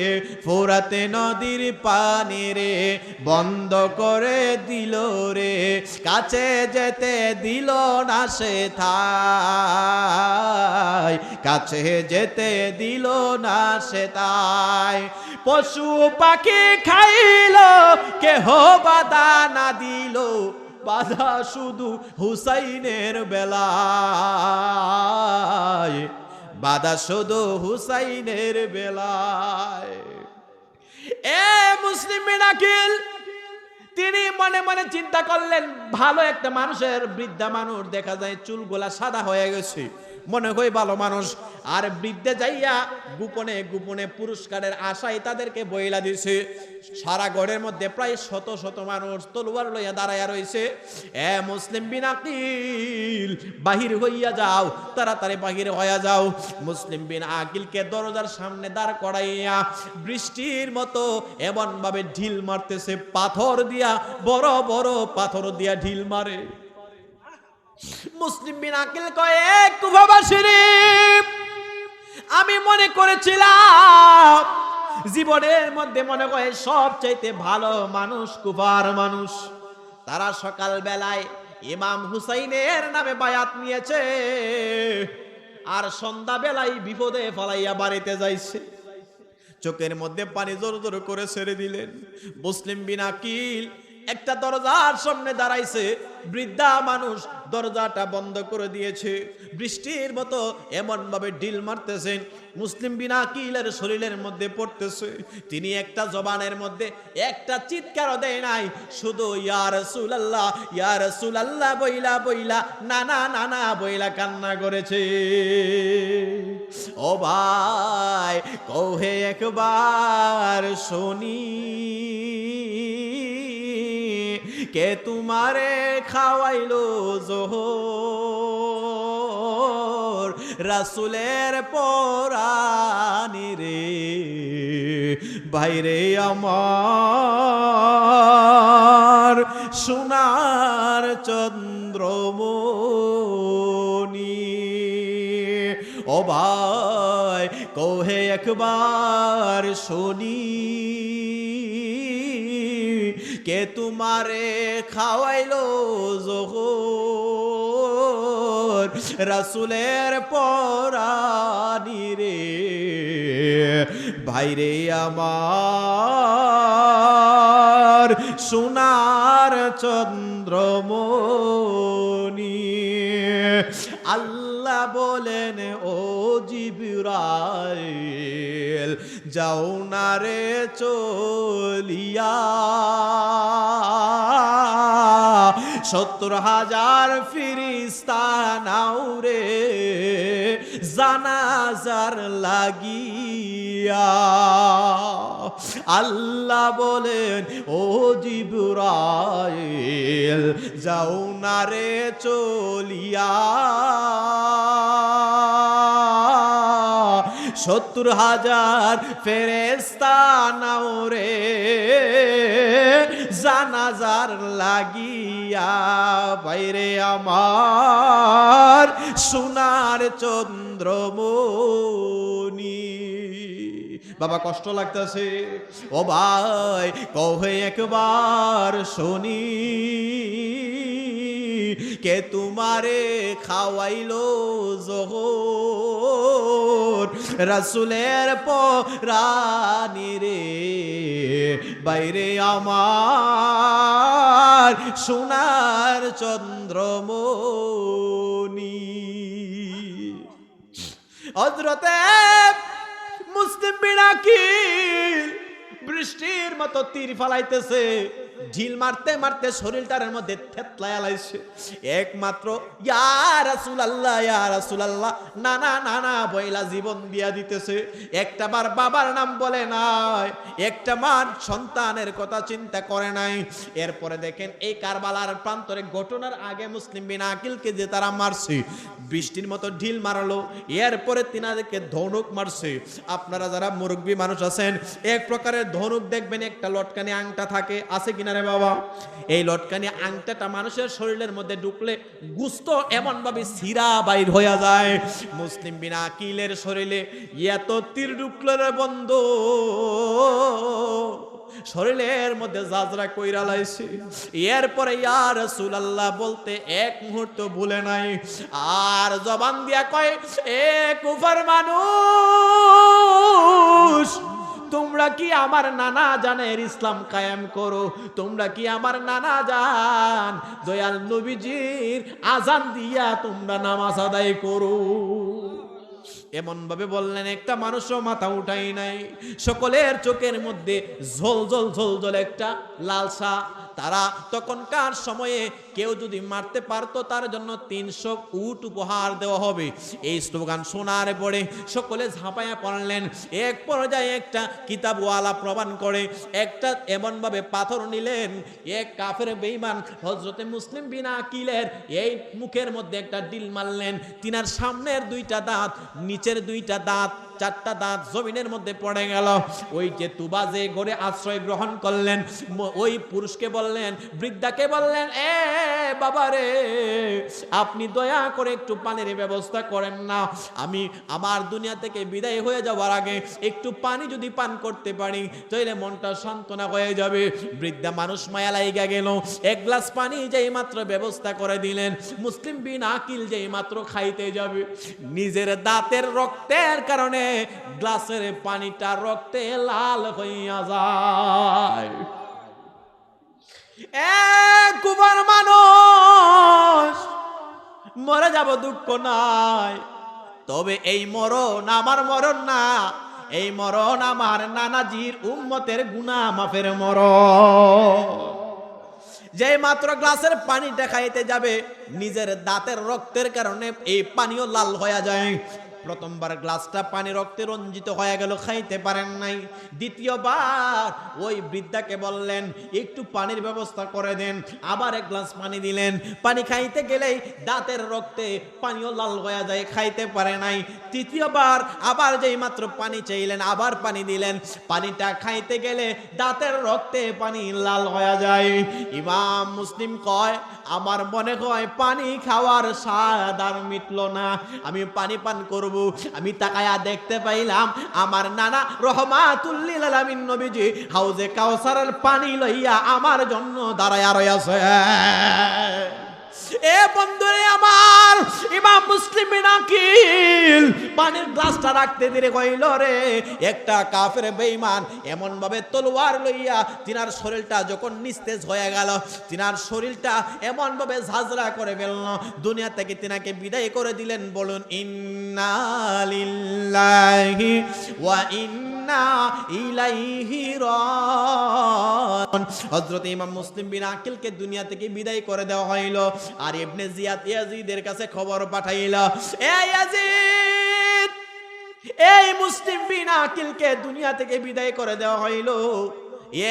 ফোরাতে নদীর পানি রে বন্ধ করে দিল রে, কাছে যেতে দিল না সে থাই, কাছে যেতে দিল না সে তাই, পশু পাখি খাইল কেহ বাধা না দিল, বাধা শুধু হুসাইনের বেলায়, বাধা শুধু হুসাইনের বেলায়। এ মুসলিম বিন আকিল তিনি মনে মনে চিন্তা করলেন, ভালো একটা মানুষের, বৃদ্ধা মানুষ দেখা যায় চুলগুলা সাদা হয়ে গেছে, মনে হয় ভালো মানুষ। আর বৃদ্ধা যাইয়া গোপনে গোপনে পুরস্কারের আশায় তাদেরকে বইলা দিছে। সারা ঘরের মধ্যে প্রায় শত শত মানুষ তলোয়ার লইয়া দাঁড়াইয়া রয়েছে। এ মুসলিম বিন আকিল বাহির হইয়া যাও, তাড়াতাড়ি বাহির হইয়া যাও। মুসলিম বিন আকিলকে দরজার সামনে দাঁড় করাইয়া বৃষ্টির মতো এমন ভাবে ঢিল মারতেছে, পাথর দিয়া, বড় বড় পাথর দিয়া ঢিল মারে। মুসলিম বিন আকিল কয়, কুফাবাসীরে, আমি মনে করেছিলাম জীবনের মধ্যে মনে করে সবচাইতে ভালো মানুষ কুফার মানুষ। তারা সকাল বেলায় ইমাম হুসাইনের নামে বায়াত নিয়েছে, আর সন্ধ্যা বেলায় বিপদে ফলাইয়া বাড়িতে যাইছে। চোখের মধ্যে পানি জোর জোর করে ছেড়ে দিলেন। মুসলিম বিন আকিল একটা দরজার সামনে দাঁড়াইছে, বৃদ্ধা মানুষ দরজাটা বন্ধ করে দিয়েছে, বৃষ্টির মতো এমন ভাবে ঢিল মারতেছেন, মুসলিম বিন আকিলের শরীরের মধ্যে পড়তেছে। তিনি একটা জবানের মধ্যে একটা চিৎকারও দেয় নাই, শুধু ইয়া রাসূলুল্লাহ, ইয়া রাসূলুল্লাহ বইলা বইলা, নানা নানা বইলা কান্না করেছে। ও ভাই, কহে একবার শুনি, কে তোমারে খাওয়াইলো জোহর, রাসূলের পরানি রে, ভাইরে আমার সোনার চন্দ্রমণি। ও ভাই, কহে একবার শুনি, কে তোমারে খাওয়াইলো জোহর, রাসূলের পরানি রে ভাইরে আমার সোনার চন্দ্রমণি আল্লাহ বলেন ও জিবরাইল যাও না রে চলিয়া ৭০,০০০ ফিরিস্তা নাও রে জানাজার লাগিয়া আল্লাহ বলেন ও জিবরাইল যাও না রে চলিয়া ৭০,০০০ ফেরেশতা নাও রে জানাজার লাগিয়া বাইরে আমার সোনার চন্দ্রমণি বাবা কষ্ট লাগতেছে ও ভাই কহে একবার শুনি কে তোমারে খাওয়াইলো জোহর রাসূলের পরানি রে বাইরে আমার সোনার চন্দ্রমণি হযরতে মুসলিম বিন আকিল বৃষ্টির মতো তীর ফালাইতেছে ঢিল মারতে মারতে শরীরটার মধ্যে থেতলায় লাইছে একমাত্র ইয়া রাসূলুল্লাহ ইয়া রাসূলুল্লাহ না না না না বইলা জীবন দিয়া দিতেছে একটা বার বাবার নাম বলে নাই একটা মার সন্তানের কথা চিন্তা করে নাই এরপরে দেখেন এই কারবালার প্রান্তরে ঘটনার আগে মুসলিম বিন আকিলকে যে তারা মারছে বৃষ্টির মতো ঢিল মারলো এরপরে তিনাদেরকে ধনুক মারছে আপনারা যারা মুরব্বী মানুষ আছেন এক প্রকারের ধনুক দেখবেন একটা লটকানি আংটা থাকে আছে কিনা রে বাবা এই লটকানি আংটাটা মানুষের শরীরের মধ্যে ঢুকলে গুস্ত এমন ভাবে সিরা বাইর হয়ে যায় মুসলিম বিন আকিলের শরীরে এত তীর ঢুকলো রে বন্ধু শরীরের মধ্যে জাজরা কইরা লাইছে এরপরে ইয়া রাসূলুল্লাহ বলতে এক মুহূর্ত ভুলে নাই আর জবান দিয়া কয় এ কুফার মানুষ তোমরা কি আমার নানা জানের ইসলাম কায়েম করো তোমরা কি আমার নানা জান দয়াল নবীজির আজান দিয়া তোমরা নামাজ আদায় করো এমন ভাবে বললেন একটা মানুষও মাথা উঠাই নাই সকলের চোখের মধ্যে ঝলঝল ঝলঝল একটা লালসা তারা তখনকার সময়ে কেউ যদি মারতে পারতো তার জন্য ৩০০ উট উপহার দেওয়া হবে এই স্লোগান শোনার পরে সকলে ঝাঁপায়া পড়লেন এক পর্যায়ে একটা কিতাবওয়ালা প্রমাণ করে একটা এমন ভাবে পাথর নিলেন এক কাফের বেঈমান হযরতে মুসলিম বিন আকিলের এই মুখের মধ্যে একটা ডিল মারলেন তিনার সামনের দুইটা দাঁত নিচের দুইটা দাঁত চারটা দাঁত জমিনের মধ্যে পড়ে গেল ওই যে তুবা যে ঘরে আশ্রয় গ্রহণ করলেন ওই পুরুষকে বললেন বৃদ্ধাকে বললেন এ বাবা রে আপনি দয়া করে একটু পানির ব্যবস্থা করেন না আমি আমার দুনিয়া থেকে বিদায় হয়ে যাওয়ার আগে একটু পানি যদি পান করতে পারি তাহলে মনটা সান্ত্বনা হয়ে যাবে বৃদ্ধা মানুষ মায়া লাইগা গেল এক গ্লাস পানি যেই মাত্র ব্যবস্থা করে দিলেন মুসলিম বিন আকিল যেই মাত্র খাইতে যাবে নিজের দাঁতের রক্তের কারণে গ্লাসের পানিটা রক্তে লাল হইয়া যায় কুমার মানুষ মরে যাব দুঃখ নাই তবে এই মরণ আমার মরণ না এই মরণ আমার নানাজির উম্মতের গুনাহ মাফের মরণ যে মাত্র গ্লাসের পানিটা খাইতে যাবে নিজের দাঁতের রক্তের কারণে এই পানিও লাল হয়ে যায় প্রথমবার গ্লাসটা পানি রক্তে রঞ্জিত হয়ে গেল খাইতে পারেন নাই দ্বিতীয়বার ওই বৃদ্ধাকে বললেন একটু পানির ব্যবস্থা করে দেন আবার এক গ্লাস পানি দিলেন পানি খাইতে গেলেই দাঁতের রক্তে পানিও লাল হয়ে যায় খাইতে পারে নাই তৃতীয়বার আবার যেই মাত্র পানি চাইলেন আবার পানি দিলেন পানিটা খাইতে গেলে দাঁতের রক্তে পানি লাল হয়ে যায় ইমাম মুসলিম কয় আমার মনে হয় পানি খাওয়ার স্বাদ আর মিটলো না আমি পানি পান করব আমি তাকায়া দেখতে পাইলাম আমার নানা রহমাতুল লিল আলামিন নবীজি হাউজে কাউসারের পানি লইয়া আমার জন্য দাঁড়ায়া রইছে এ বন্ধুরে আমার, ইমাম মুসলিম বিন আকিল পানির গ্লাসটা রাখতে দিলে কইল রে, একটা কাফের বেঈমান এমন ভাবে তলোয়ার লইয়া তিনার শরীরটা যখন নিস্তেজ হয়ে গেল, তিনার শরীরটা এমন ভাবে ঝাঁঝরা করে ফেলল, দুনিয়া থেকে তিনাকে বিদায় করে দিলেন। বলুন ইন্না লিল্লাহি ওয়া ইন্না ইলাইহি রাজিউন। হযরত ইমাম মুসলিম বিন আকিলকে দুনিয়া থেকে বিদায় করে দেওয়া হইল। আর ইবনে জিয়াদ ইয়াজিদের কাছে খবর পাঠাইল, এ ইয়াজিদ, এই মুসলিম বিন আকিলকে দুনিয়া থেকে বিদায় করে দেওয়া হইল।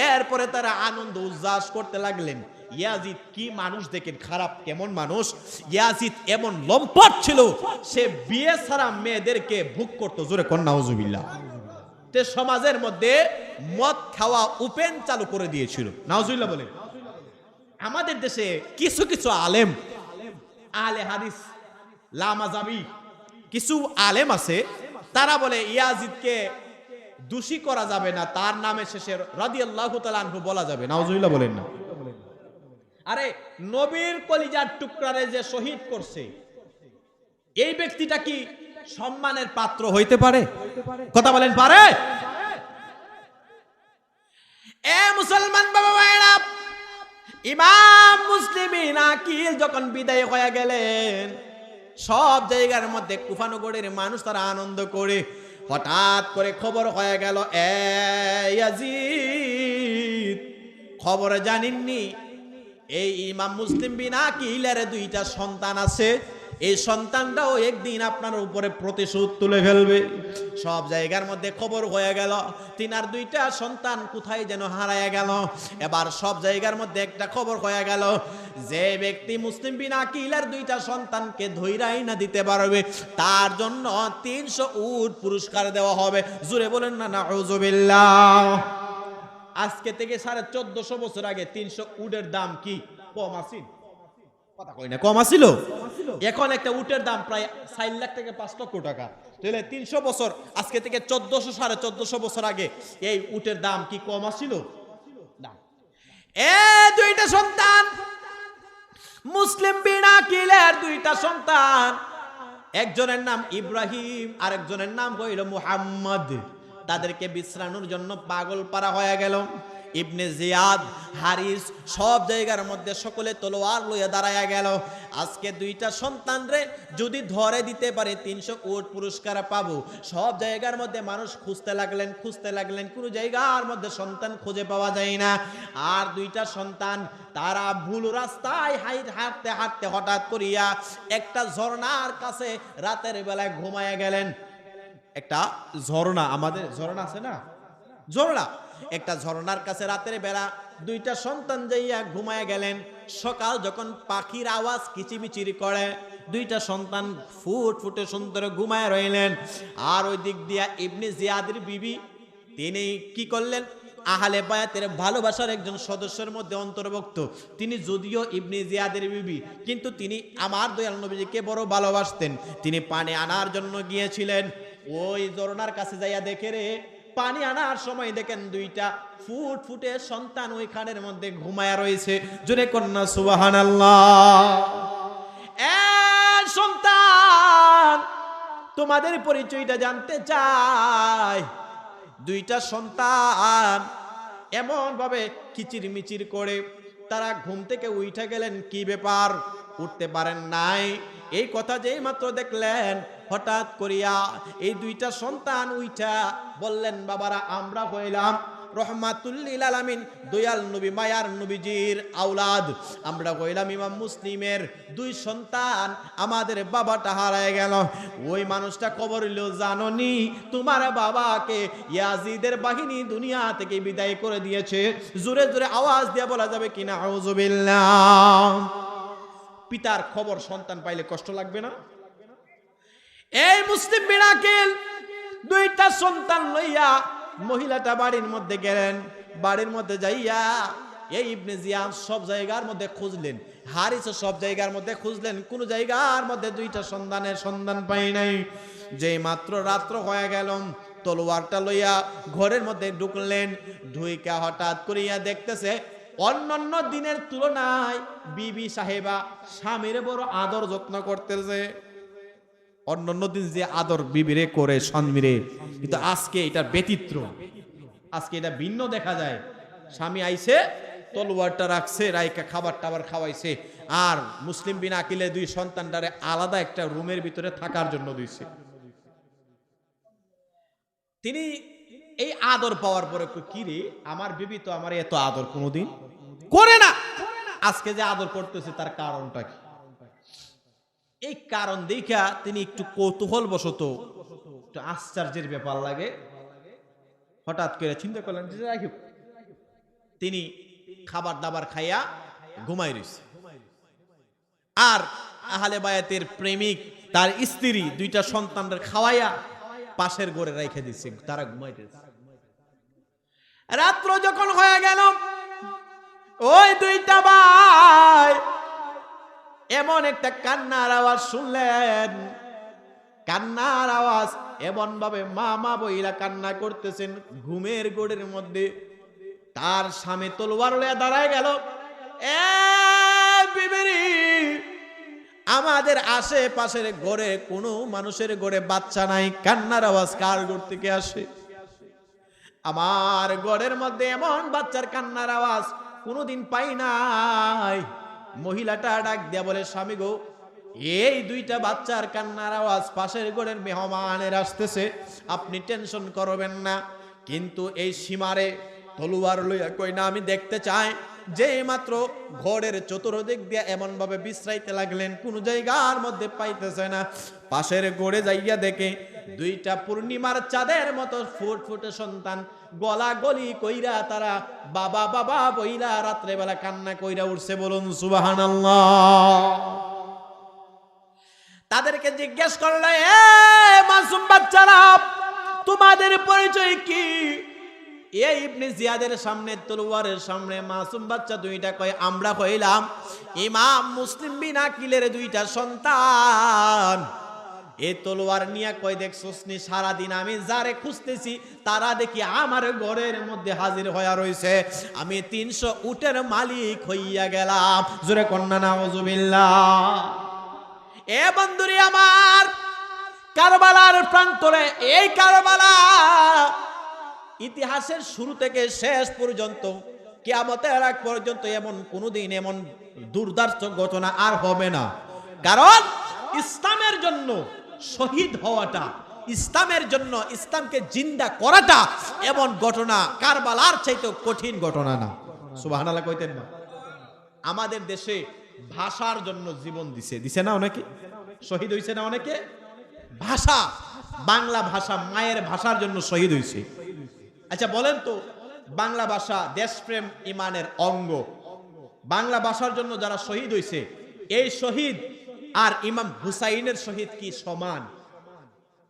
এরপরে তারা আনন্দ উল্লাস করতে লাগলেন। ইয়াজিদ কি মানুষ দেখেন, খারাপ কেমন মানুষ। ইয়াজিদ এমন লম্পট ছিল, সে বিয়ে ছাড়া মেয়েদেরকে ভোগ করতো। জোরে কোন নাউজুবিল্লাহ। তে সমাজের মধ্যে মদ খাওয়া ওপেন চালু করে দিয়েছিল। নাউজুবিল্লাহ বলে। আমাদের দেশে কিছু কিছু আলেম, আলে হাদিস, লামাজাবি কিছু আলেম আছে, তারা বলে ইয়াজিদকে দোষী করা যাবে না, তার নামে শেষে রাদিয়াল্লাহু তাআলা আনহু বলা যাবে। নাউজুবিল্লাহ বলেন না। আরে নবীর কলিজার টুকরারে যে শহীদ করছে, এই ব্যক্তিটা কি সম্মানের পাত্র হইতে পারে? কথা বলেন, পারে? এ মুসলমান বাবা ভাইরা, ইমাম মুসলিম বিন আকিল যখন বিদায় হয়ে গেলেন, সব জায়গার মধ্যে কুফানগরের মানুষ তারা আনন্দ করে। হঠাৎ করে খবর হয়ে গেল, এ ইয়াজিদ, খবর জানেননি এই ইমাম মুসলিম বিন আকিলের দুইটা সন্তান আছে, এই সন্তানটাও একদিন আপনার উপরে প্রতিশোধ তুলে ফেলবে। সব জায়গার মধ্যে খবর হয়ে গেল, তিনার দুইটা সন্তান কোথায় যেন হারায় গেল। এবার সব জায়গার মধ্যে একটা খবর হয়ে গেল, যে ব্যক্তি মুসলিম বিন আকিলের দুইটা সন্তানকে ধইরাই না দিতে পারবে, তার জন্য 300 উট পুরস্কার দেওয়া হবে। জোরে বলেন না নাউজুবিল্লাহ। আজকে থেকে 1450 বছর আগে 300 উটের দাম কি কম আছিল? কথা কই না, কম আছিল? এখন একটা উটের দাম প্রায় 4 লাখ থেকে 5 লক্ষ টাকা। তাহলে 300 বছর, আজকে থেকে 1400-1450 বছর আগে এই উটের দাম কি কম আছিল? না। এ দুইটা সন্তান, মুসলিম বিন আকিলের দুইটা সন্তান, একজনের নাম ইব্রাহিম আর একজনের নাম হইল মুহাম্মদ। তাদেরকে বিশ্রানোর জন্য পাগল পারা হয়ে গেল। ইবনে জিয়াদ, হারিস সব জায়গার মধ্যে সকলে তলোয়ার লইয়া দাঁড়ায়া গেল। আজকে দুইটা সন্তান রে যদি ধরে দিতে পারে 300 উট পুরস্কার পাবো। সব জায়গার মধ্যে মানুষ খুঁজতে লাগলেন, কোনো জায়গার মধ্যে সন্তান খুঁজে পাওয়া যায় না। আর দুইটা সন্তান তারা ভুল রাস্তায় হাঁটতে হাঁটতে হঠাৎ করিয়া একটা ঝর্ণার কাছে রাতের বেলায় ঘুমায়া গেলেন। একটা ঝর্ণা, আমাদের ঝর্ণা আছে না, ঝর্ণা, একটা ঝর্ণার কাছে রাতের বেলা দুইটা সন্তান যাইয়া ঘুমায় গেলেন। সকাল যখন পাখির আওয়াজ কিচিমিচির করে, দুইটা সন্তান ফুটফুটে সুন্দর ঘুমায় রইলেন। আর ওই দিক দিয়া ইবনে জিয়াদের বিবি, তিনি কি করলেন, আহলে বায়াতের ভালোবাসার একজন সদস্যের মধ্যে অন্তর্ভুক্ত। তিনি যদিও ইবনে জিয়াদের বিবি, কিন্তু তিনি আমার দয়াল নবীজিকে বড় ভালোবাসতেন। তিনি পানি আনার জন্য গিয়েছিলেন। ওই ঝর্ণার কাছে যাইয়া দেখে রে, পানি আনার সময় দেখেন দুইটা ফুটফুটে সন্তান ওইখানের মধ্যে ঘুমায়া রয়েছে। জোরে কন্যা সুবহানাল্লাহ। এ সন্তান, তোমাদের পরিচয়টা জানতে চাই। দুইটা সন্তান এমন ভাবে কিচির মিচির করে তারা ঘুম থেকে উঠে গেলেন। কি ব্যাপার, উঠতে পারেন নাই? এই কথা যেই মাত্র দেখলেন, হঠাৎ করিয়া এই দুইটা সন্তান উইঠা বললেন, বাবারা আমরা হইলাম রহমাতুল লিল আলামিন, দয়াল নবী মায়ার নবীজির আওলাদ। আমরা হইলাম ইমাম মুসলিমের দুই সন্তান, আমাদের বাবাটা হারায় গেল। ওই মানুষটা খবর হইলো, জাননি তোমার বাবাকে ইয়াজিদের বাহিনী দুনিয়া থেকে বিদায় করে দিয়েছে। জোরে জোরে আওয়াজ দিয়ে বলা যাবে কিনা আউযুবিল্লাহ। পিতার খবর সন্তান পাইলে কষ্ট লাগবে না? এই মুসলিম বিন আকিল দুইটা সন্তান লইয়া মহিলাটা বাড়ির মধ্যে গেলেন। বাড়ির মধ্যে যাইয়া এই ইবনে জিয়াদ সব জায়গার মধ্যে খুঁজলেন, হারিস সব জায়গার মধ্যে খুঁজলেন, কোন জায়গার মধ্যে দুইটা সন্তানের সন্ধান পাই নাই। যেই মাত্র রাত্র হয়ে গেল, তলোয়ারটা লইয়া ঘরের মধ্যে ঢুকলেন। ঢুইকা হঠাৎ করিয়া দেখতেছে অন্যান্য দিনের তুলনায় বিবি সাহেবা স্বামীর বড় আদর যত্ন করতেছে। অন্যান্য দিন যে আদর বিবিরে করে স্বামীরে, কিন্তু আজকে এটা ব্যতিক্রম, আজকে এটা ভিন্ন দেখা যায়। স্বামী আইছে, তলোয়ারটা রাখছে, রাইকা খাবার টাবার খাওয়াইছে, আর মুসলিম বিন আকিলে 2 সন্তানটারে আলাদা একটা রুমের ভিতরে থাকার জন্য দিয়েছে। তিনি এই আদর পাওয়ার পরে কি রে, আমার বিবি তো আমার এত আদর কোনোদিন করে না, আজকে যে আদর করতেছে তার কারণটা কি? এই কারণ দেখা তিনি একটু কৌতূহল বশত, একটু আশ্চর্যের ব্যাপার লাগে, হঠাৎ করে চিন্তা করলেন যে তিনি খাবার দাবার খাইয়া ঘুমাই রয়েছে, আর আহলে বায়াতের প্রেমিক তার স্ত্রী 2টা সন্তানদের খাওয়াইয়া পাশের ঘরে রেখে দিচ্ছে, তারা ঘুমাইতেছে। রাত্র যখন হয়ে গেল, ওই 2টা ভাই এমন একটা কান্নার আওয়াজ শুনলেন, কান্নার আওয়াজ এমন ভাবে মা মা বইরা কান্না করতেছেন ঘুমের গোড়ের মধ্যে। তার স্বামী তলোয়ার লইয়া দাঁড়ায় গেল, এ বিবিরি, আমাদের আশেপাশের ঘরে কোনো মানুষের ঘরে বাচ্চা নাই, কান্নার আওয়াজ কার ঘর থেকে আসে? আমার ঘরের মধ্যে এমন বাচ্চার কান্নার আওয়াজ কোনোদিন পাই নাই। মহিলাটা ডাক দিয়া বলে, স্বামী গো, এই 2টা বাচ্চার কান্নার আওয়াজ পাশের ঘরের মেহমানের আসতেছে, আপনি টেনশন করবেন না, কিন্তু এই সীমারে তলোয়ার লইয়া কই না, আমি দেখতে চাই। যে মাত্র ঘরের চতুর্দিক দিয়ে এমন ভাবে বিশ্রাইতে লাগলেন, কোন জায়গার মধ্যে পাইতেছে না। পাশের ঘরে যাইয়া দেখে 2টা পূর্ণিমার চাঁদের মতো ফুটফুটে সন্তান গলা গলি কইরা তারা বাবা বাবা বইলা রাত্রে বেলা কান্না কইরা উঠছে। বলুন সুবহানাল্লাহ। তাদেরকে জিজ্ঞেস করলো, এ মাসুম বাচ্চারা, তোমাদের পরিচয় কি? এই ইবনে জিয়াদের সামনে, তলোয়ারের সামনে মাসুম বাচ্চা 2টা কয়, আমরা হইলাম ইমাম মুসলিম বিন আকিলের 2টা সন্তান। এই তলোয়ার নিয়ে কয়, দেখছস নি, সারাদিন আমি যারে খুঁজতেছি তারা দেখি আমার ঘরের মধ্যে হাজির হইয়া রইছে, আমি 300 উটের মালিক হইয়া গেলাম। জোরে কন্যা নাউজুবিল্লাহ। এ বন্ধুরি আমার, কারবালার প্রান্তরে, এই কারবালা ইতিহাসের শুরু থেকে শেষ পর্যন্ত, কিয়ামতের আগ পর্যন্ত এমন কোনদিন এমন দুর্দান্ত ঘটনা আর হবে না। কারণ ইসলামের জন্য শহীদ হওয়াটা, ইসলামের জন্য ইসলামকে জিন্দা করাটা এমন ঘটনা কারবালার চাইতে কঠিন ঘটনা না। সুবহানাল্লাহ কইতেন না? আমাদের দেশে ভাষার জন্য জীবন দিছে না অনেকে, শহীদ হইছে না অনেকে। ভাষা, বাংলা ভাষা, মায়ের ভাষার জন্য শহীদ হইছে। আচ্ছা বলেন তো, বাংলা ভাষা দেশপ্রেম ইমানের অঙ্গ, বাংলা ভাষার জন্য যারা শহীদ হইছে, এই শহীদ আর ইমাম হুসাইনের শহীদ কি সমান?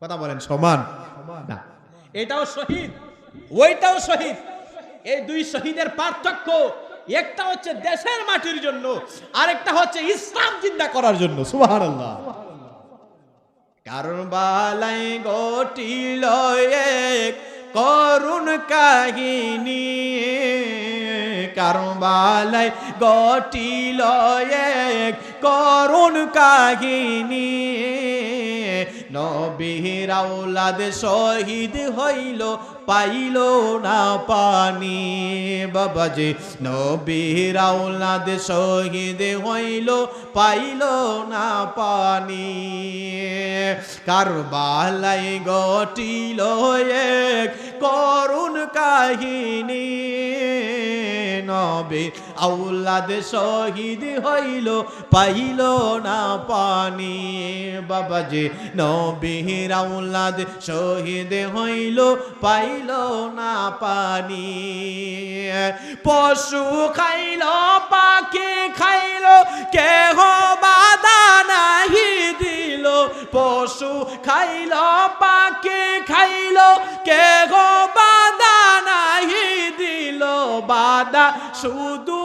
কথা বলেন, সমান না। এটাও শহীদ, ওইটাও শহীদ। এই 2 শহীদের পার্থক্য, একটা হচ্ছে দেশের মাটির জন্য, আরেকটা হচ্ছে ইসলাম জিন্দা করার জন্য। সুবহানাল্লাহ। কারবালায় ঘটিল এক করুণ কাহিনী, কারবালায় ঘটিল এক করুণ কাহিনী, নবীর আওলাদ শহীদ হইল পাইল না পানি। বাবাজি, নবীর আওলাদ শহীদ হইল পাইল না পানি। কারবালায় ঘটিল এক করুণ কাহিনী, নবীর আওলাদ শহীদ হইল পাইল না পানি। বাবাজি, নবীর আওলাদ শহীদ হইল পাইল না পানি। পশু খাইল, পাখি খাইল, কেহ বাধা নাহি দিল। পশু খাইল, পাখি খাইল, কেহ বাধা নাহি দিল। বাধা শুধু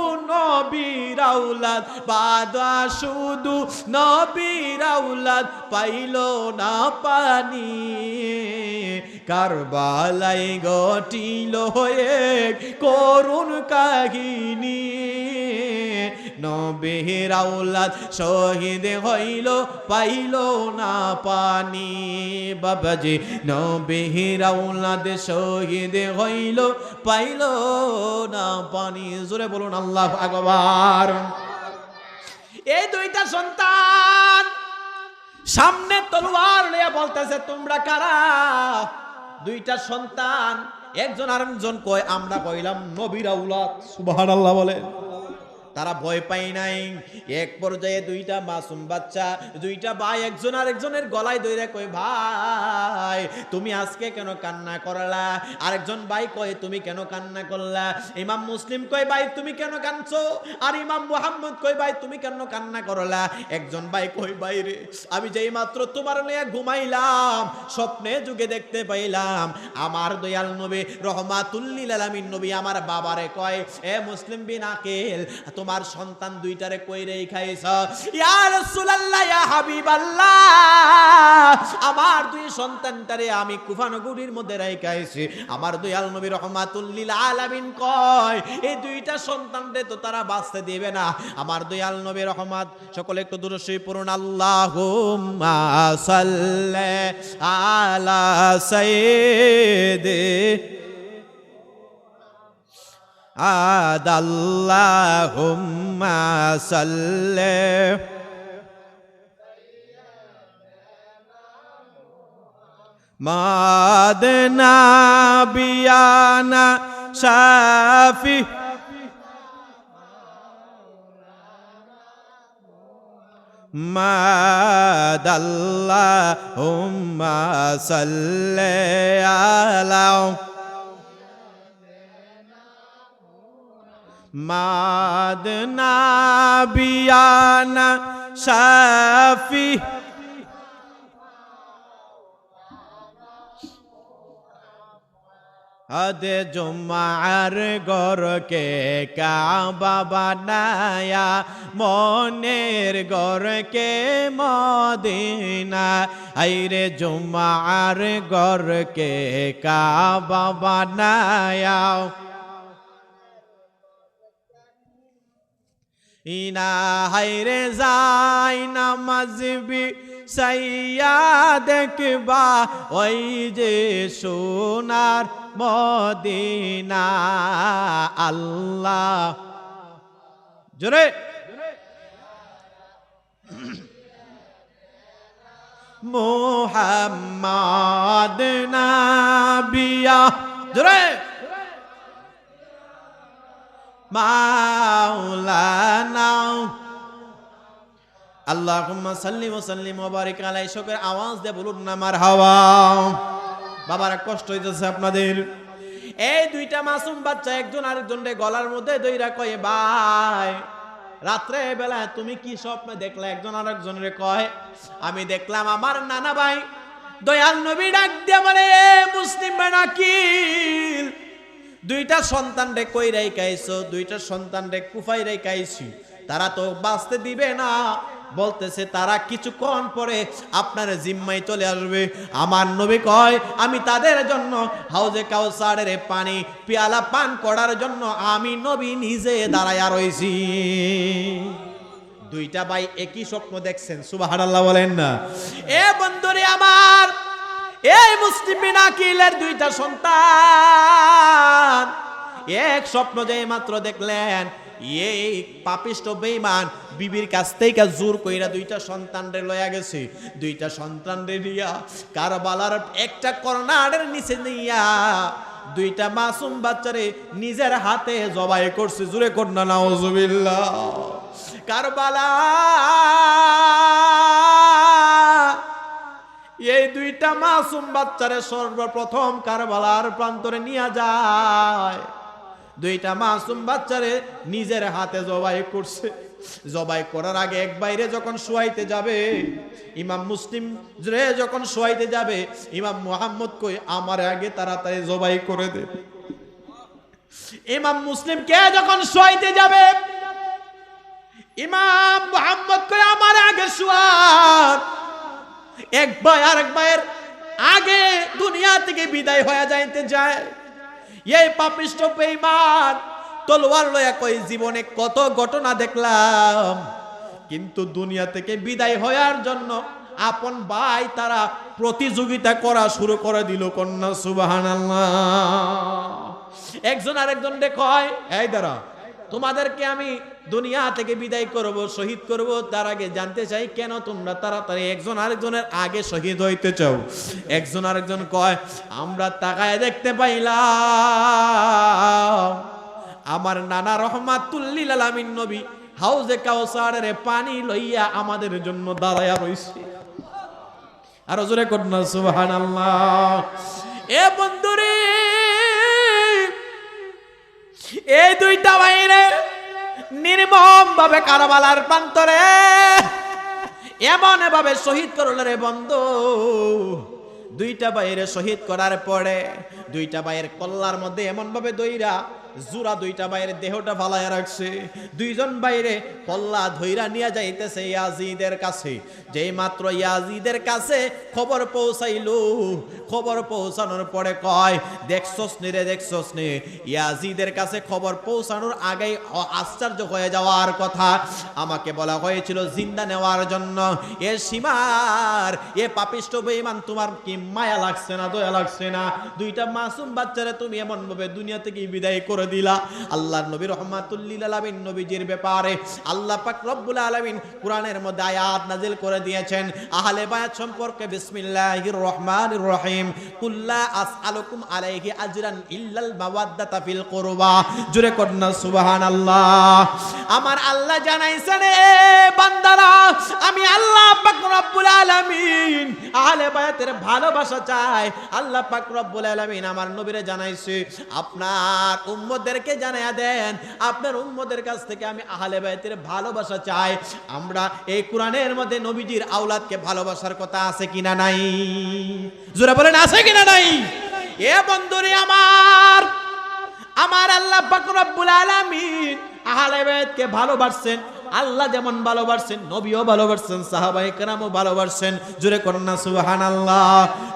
নবীর আওলাদ বাদা শুধু নবীর আওলাদ পাইল না পানি কারবালায় ঘটিল এক করুণ কাহিনী নবীর আওলাদ শহীদ হইল পাইল না পানি বাবাজি নবীর আওলাদ শহীদ হইল পাইল না পানি জোরে বলুন আল্লাহু আকবার এই দুইটা সন্তান সামনে তলোয়ার নিয়ে বলতেছে তোমরা কারা দুইটা সন্তান একজন আরেকজন কয় আমরা কইলাম নবীর আওলাদ সুবহানাল্লাহ বলেন তারা ভয় পায় নাই এক পর্যায়ে দুইটা মাসুম বাচ্চা দুইটা ভাই একজন আরেকজনের গলায় ধরে কয় ভাই তুমি আজকে কেন কান্না করলা আরেকজন ভাই কয় তুমি কেন কান্না করলা ইমাম মুসলিম কয় ভাই তুমি কেন কাঁদছো আর ইমাম মুহাম্মদ কয় ভাই তুমি কেন কান্না করলা একজন ভাই কয় ভাই রে আমি যেই মাত্র তোমার নিয়ে ঘুমাইলাম স্বপ্নে যুগে দেখতে পাইলাম আমার দয়াল নবী রহমাতুল লিল আলামিন নবী আমার বাবারে কয় এ মুসলিম বিন আকিল তোমার সন্তান দুইটারে কইরেই খাইছ ইয়া রাসূলুল্লাহ ইয়া হাবিবাল্লাহ আমার দুই সন্তানটারে আমি কুফা নগরীর মধ্যে রাইখাইছি আমার দয়াল নবী রাহমাতুল লিল আলামিন কয় এই দুইটা সন্তানরে তো তারা বাঁচতে দিবে না আমার দয়াল নবী রহমত সকলে একটু দরুদ শরীফ পড়ুন আল্লাহুম্মা সাল্লি আলা সাইয়্যিদি আদাল্লাহুম্মা সাল্লি মাদনা বিয়ানা শাফি মাদাল্লাহুম্মা সাল্লি আলা মাদনা বিয়ানা শাফি আদে জুমার গরকে কাবা বানায়া মনের গরকে মদিনা আইরে জুমার গরকে কাবা বানায়া ইনা হাইরে যাই নামাজবি সাইয়া দেখবা ওই যে সোনার মদিনা আল্লাহ জোরে মুহাম্মদ নাবিয়া জোরে মাওলানা আল্লাহুম্মা সাল্লি ওয়া সাল্লিম ওয়া বারিক আলাইহি সকল আওয়াজ দিয়ে বলুন না মারহাবা বাবারা কষ্ট হইতেছে আপনাদের এই দুইটা মাসুম বাচ্চা একজন আরেকজনের গলার মধ্যে দইরা কয় ভাই রাত্রে বেলা তুমি কি স্বপ্ন দেখলে একজন আরেকজনের কয় আমি দেখলাম আমার নানা ভাই দয়াল নবী ডাক দিয়ে বলে এ মুসলিম বানাকিল দুইটা সন্তান রে কই রাইখাইছো দুইটা সন্তান রে কুফাই রাইখাইছি তারা তো বাঁচতে দিবে না বলতেছে তারা কিছুক্ষণ পরে আপনার জিম্মায় চলে আসবে আমার নবী কয় আমি তাদের জন্য হাউজে কাউসারের পানি পেয়ালা পান করার জন্য আমি নবী নিজে দাঁড়ায়া রইছি দুইটা ভাই একই স্বপ্ন দেখছেন সুবহানাল্লাহ বলেন না এ বন্ধুরে আমার এই মুসলিম বিন আকিলের দুইটা সন্তান এক স্বপ্ন যে মাত্র দেখলেন এই পাপিষ্ট বেঈমান বিবির কাছ থেকে জোর কইরা দুইটা সন্তানরে লয়া গেছে দুইটা সন্তানরে নিয়া কারবালার একটা কর্নারের নিচে নিয়া দুইটা মাসুম বাচ্চারে নিজের হাতে জবাই করছে জোরে কন্যা নাউজুবিল্লাহ কারবালা এই দুইটা মাসুম বাচ্চারে সর্বপ্রথম কারবালার প্রান্তরে নিয়ে যায় দুইটা মাসুম বাচ্চারে নিজের হাতে জবাই করছে জবাই করার আগে এক বাইরে যখন শোয়াইতে যাবে ইমাম মুসলিম রে যখন শোয়াইতে যাবে ইমাম মুহাম্মদ কই আমার আগে তাড়াতাড়ি জবাই করে দে ইমাম মুসলিম কে যখন শোয়াইতে যাবে ইমাম মুহাম্মদ কয় আমার আগে শুয়ার। এক ভাই আরেক ভাইয়ের আগে দুনিয়া থেকে বিদায় হয়ে যাইতে যায়। এই পাপিষ্ঠ বেঈমান তলোয়ার লয়া কয় জীবনে কত ঘটনা দেখলাম, কিন্তু দুনিয়া থেকে বিদায় হওয়ার জন্য আপন ভাই তারা প্রতিযোগিতা করা শুরু করে দিল। কন্যা সুবহানাল্লাহ। একজন আরেকজন কয় এই দাঁড়া, তোমাদেরকে আমি দুনিয়া থেকে বিদায় করব, শহীদ করব, তার আগে জানতে চাই কেন তোমরা তাড়াতাড়ি একজন আরেকজনের আগে শহীদ হইতে চাও? একজন আরেকজন কয় আমরা তাকায় দেখতে পাইলাম আমার নানা রহমাতুল লিল আলামিন নবী হাউজে কাউসারের পানি লইয়া আমাদের জন্য দাঁড়ায়া রইছে। আর জোরে কন্যা সুবহানাল্লাহ। এ বন্ধুরে, এই দুইটা বাইরে নির্মম ভাবে কারবালার প্রান্তরে এমন ভাবে শহীদ করল রে বন্ধু। দুইটা বাইরে শহীদ করার পরে দুইটা ভাইয়ের কল্লার মধ্যে এমন ভাবে দইরা জুরা দুইটা ভাইয়ের দেহটা ফালাইয়া রাখছে। দুইজন বাইরে কল্লা ধইরা নিয়ে যাইতেছে ইয়াজিদের কাছে। যেই মাত্র ইয়াজিদের কাছে খবর পৌঁছাইলো, খবর পৌঁছানোর পরে কয় দেখছস নি রে, দেখছস নি? ইয়াজিদের কাছে খবর পৌঁছানোর আগেই আশ্চর্য হয়ে যাওয়ার কথা। আমাকে বলা হয়েছিল জিন্দা নেওয়ার জন্য। এ সীমার, এ পাপিষ্ঠ বেঈমান, তোমার কি মায়া লাগছে না, দয়া লাগছে না? দুইটা মাসুম বাচ্চারা তুমি এমন ভাবে দুনিয়া থেকে বিদায় করে দিলা। আল্লাহর নবী রহমাতুল লিল আলামিন নবীজির ব্যাপারে আল্লাহ পাক রব্বুল আলামিন কোরআনের মধ্যে আয়াত নাযিল করে দিয়েছেন আহলে বায়াত সম্পর্কে। বিসমিল্লাহির রহমানির রহিম। কুল্লা আসআলুকুম আলাইহি আজরান ইল্লাল মাওয়াদ্দাতা ফিল কুরবা। জোরে কন্না সুবহানাল্লাহ। আমার আল্লাহ জানাইছেন এ বান্দারা, আমি আল্লাহ পাক রব্বুল আলামিন আহলে বায়াতের ভালোবাসা চাই। আল্লাহ পাক রব্বুল আলামিন আমার নবীরে জানাইছে আপনার উম্মতদেরকে জানায়া দেন আপনার উম্মতের কাছ থেকে আমি আহলে বায়াতের ভালোবাসা চাই। আমরা এই কোরআনের মধ্যে নবীজির আওলাদকে ভালোবাসার কথা আছে কিনা নাই? জোরে বলেন আছে কিনা নাই? এ বন্ধুরে আমার, আমার আল্লাহ পাক রব্বুল আলামিন আহলে বায়াতকে ভালোবাসেন। আল্লাহ যেমন ভালোবাসেন নবীও ভালোবাসেন, সাহাবায়ে কেরামও ভালোবাসেন। জোরে করুন না সুবহানাল্লাহ।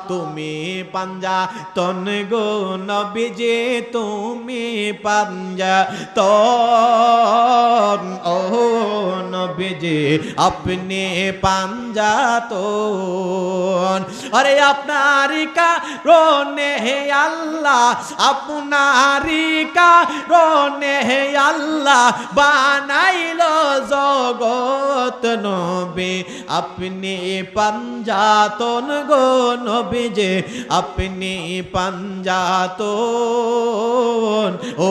তুমি পাঞ্জাতন গো নবীজি, তুমি পাঞ্জাতন ও নবীজি, আপনি পাঞ্জাতন। আরে আপনারই কারণে হে আল্লাহ, আপনারই কারণে হে আল্লাহ বানাইলো জগত নবী, আপনি পাঞ্জাতন গো নবীজি, আপনি পাঞ্জাতন ও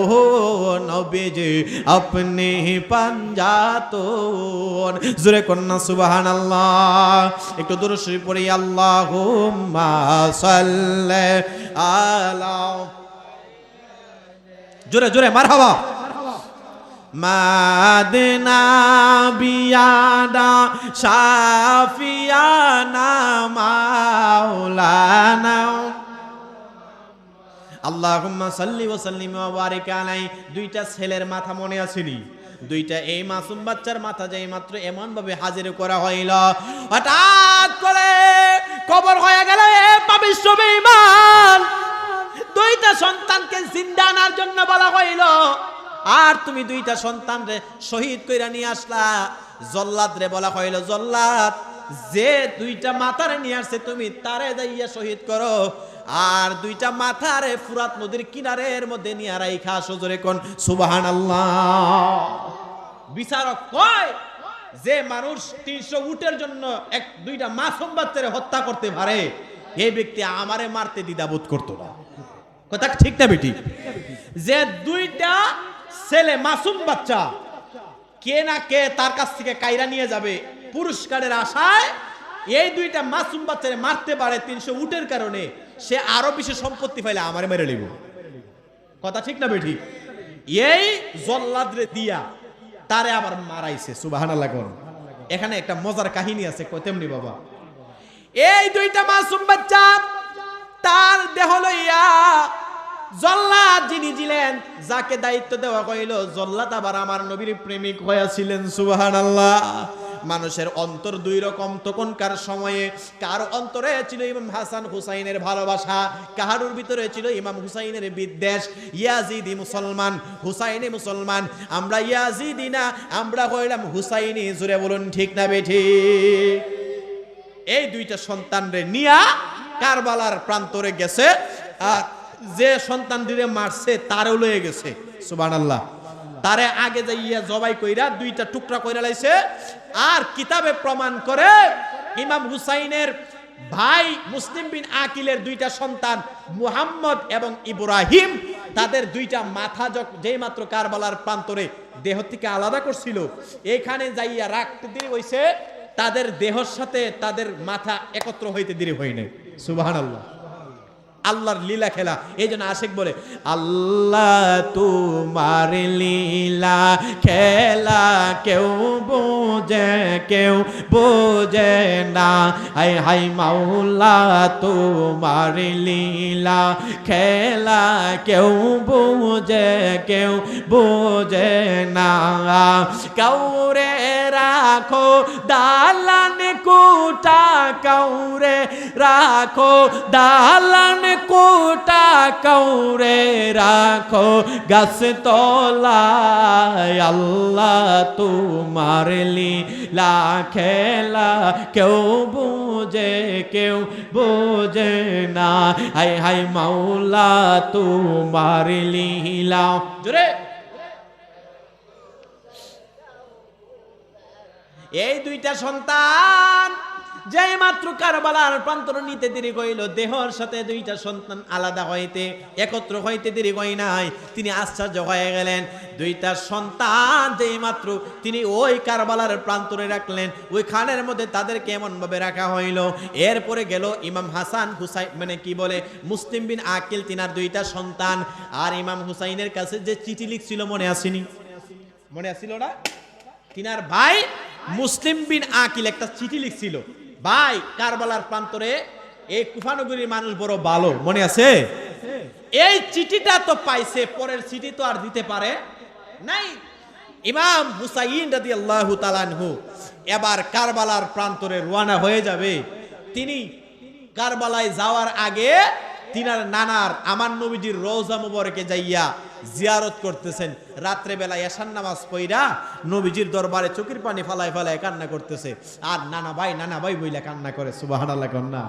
নবীজি, আপনি পাঞ্জাতন। জোরে কন্না সুবহানাল্লাহ। একটু দুরূদ শরীফ পড়ি। আল্লাহুম্মা সাল্লি আলা, জোরে জোরে মারহাবা। মাদনা বিয়াদা শাফিয়ানা মাওলানা, আল্লাহুম্মা সাল্লি ওয়া সাল্লিম ওয়া বারিক আলাই। দুইটা ছেলের মাথা মনে আসেনি? দুইটা এই মাসুম বাচ্চার মাথা যেই মাত্র এমন ভাবে হাজির করা হইল, হঠাৎ করে কবর হয়ে গেল এ পাপিষ্ঠ বেঈমান। দুইটা সন্তানকে জিন্দা আনার জন্য বলা হইল, আর তুমি দুইটা সন্তানরে শহীদ কইরা নিয়ে আসলা। জল্লাদ রে বলা হইল, জল্লাদ যে দুইটা মাথারে নিয়ে আসছে তুমি তারে যাইয়া শহীদ করো, আর দুইটা মাথারে ফুরাত নদীর কিনারের মধ্যে নিয়ে রাইখা আসো। জোরে কোন সুবহানাল্লাহ। বিচারক কয় যে মানুষ 300 উটের জন্য দুইটা মাসুম বাচ্চারে হত্যা করতে পারে, এই ব্যক্তি আমারে মারতে দ্বিধাবোধ করতো না। কথা ঠিক না বেটি? যে দুইটা ছেলে মাসুম বাচ্চা কে না কে তার কাছ থেকে কাইরা নিয়ে যাবে পুরস্কারের আশায়, এই দুইটা মাসুম বাচ্চারে মারতে পারে 300 উটের কারণে, সে আরো বেশি সম্পত্তি পাইলে আমারে মেরে নিব। কথা ঠিক না বেটি? এই জল্লাদরে দিয়া তারে আবার মারাইছে। সুবহানাল্লাহ। এখানে একটা মজার কাহিনী আছে, তেমনি বাবা এই দুইটা মাসুম বাচ্চা তার দেহ লইয়া জল্লাদ যিনি ছিলেন, যাকে দায়িত্ব দেওয়া হইল, জল্লাদ আবার আমার নবীর প্রেমিক হয়েছিলেন। সুবহানাল্লাহ। মানুষের অন্তর দুই রকম তখনকার সময়ে। কার অন্তরে ছিল ইমাম হাসান হুসাইনের ভালোবাসা, কাহারুর ভিতরে ছিল ইমাম হুসাইনের বিদ্বেষ। ইয়াজিদি মুসলমান, হুসাইনি মুসলমান। আমরা ইয়াজিদি না, আমরা হইলাম হুসাইনি। জুড়ে বলুন ঠিক না বেঠিক? এই দুইটা সন্তানরে নিয়া কারবালার প্রান্তরে গেছে, আর যে সন্তান দিলে মারছে তারও লয়ে গেছে। সুবহানাল্লাহ। তারে আগে যাইয়া জবাই কইরা দুইটা টুকরা কইরা লাইছে, আর কিতাবে প্রমাণ করে ইমাম হুসাইনের ভাই মুসলিম বিন আকিলের দুইটা সন্তান মুহাম্মদ এবং ইব্রাহিম, তাদের দুইটা মাথা যেই মাত্র কারবালার প্রান্তরে দেহ থেকে আলাদা করছিল, এখানে যাইয়া রাখতে দেরি হইছে, তাদের দেহর সাথে তাদের মাথা একত্র হইতে দেরি হয় নাই। সুবহানাল্লাহ। আল্লাহর লীলা খেলা। এই জন্য আশিক বলে, আল্লাহ তোমার লীলা খেলা কেউ বোঝে না। হাই হাই মাওলা তোমার লীলা খেলা কেউ বোঝে না। কাউরে রাখো দালান কোটা, কাউরে রাখো দালান কোটা, কাউরে রাখো গাছ তলায়। আল্লাহ তোমার লীলা খেলা কেউ বোঝে না। হাই হাই মাওলা তোমার লীলা। জোরে। এই দুইটা সন্তান যেই মাত্র কারবালার প্রান্তর নিতে দেরি কইল, দেহর সাথে দুইটা সন্তান আলাদা হইতে একত্র হইতে দেরি কই নাই। তিনি আশ্চর্য হয়ে গেলেন। দুইটা সন্তান যেই মাত্র তিনি ওই কারবালার প্রান্তরে রাখলেন, ওই খানের মধ্যে তাদেরকে এমন ভাবে রাখা হইল। এরপরে গেল ইমাম হাসান হুসাইন, মানে কি বলে মুসলিম বিন আকিল, তিনার দুইটা সন্তান। আর ইমাম হুসাইনের কাছে যে চিঠি লিখছিল মনে আসেনি? মনে আসছিল না? তিনার ভাই মুসলিম বিন আকিল একটা চিঠি লিখছিল, ভাই কারবালার প্রান্তরে এই কুফানগরীর মানুষ বড় ভালো, মনে আছে? এই চিঠিটা তো পাইছে, পরের চিঠি তো আর দিতে পারে নাই। ইমাম হুসাইন রাদিয়াল্লাহু তাআলা আনহু এবার কারবালার প্রান্তরে রওনা হয়ে যাবে। তিনি কারবালায় যাওয়ার আগে তিনার নানার আমার নবীজির রওজা মুবারকে যাইয়া জিয়ারত করতেছেন। রাত্রে বেলা এশার নামাজ পড়া নবীজির দরবারে চোখের পানি ফালায় কান্না করতেছে, আর নানা ভাই বইলা কান্না করে। সুবহানাল্লাহ। কন্যা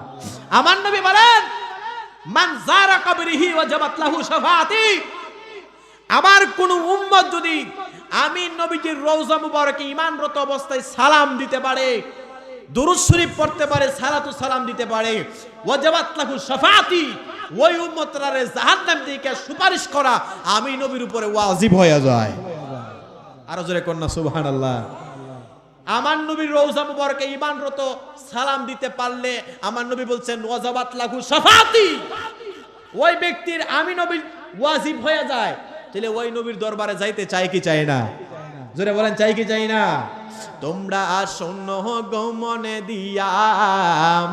আমার নবী বলেন, মান যারা কবরিহি ওয়াজাবাত লাহু শাফাআতি। আমার কোন উম্মত যদি আমি নবীজির রওজা মুবারকে ঈমানরত অবস্থায় সালাম দিতে পারে, দুরূদ শরীফ পড়তে পারে, সালাতু সালাম দিতে পারে, ওয়াজাবাত লাহু শাফাআতি, ওই উম্মতরারে জাহান্নাম থেকে সুপারিশ করা আমি নবীর উপরে ওয়াজিব হয়ে যায়। আরো জোরে কন্যা সুবহানাল্লাহ। আমার নবীর রওজা মুবারকে ঈমানরত সালাম দিতে পারলে আমার নবী বলছেন ওয়াজাবাত লাহু শাফাআতি, ওই ব্যক্তির আমি নবী ওয়াজিব হয়ে যায়। তাহলে ওই নবীর দরবারে যাইতে চাই কি চাই না? জোরে বলেন, চাই কি চাই না? তোমরা শোনো গো মনে দিয়া,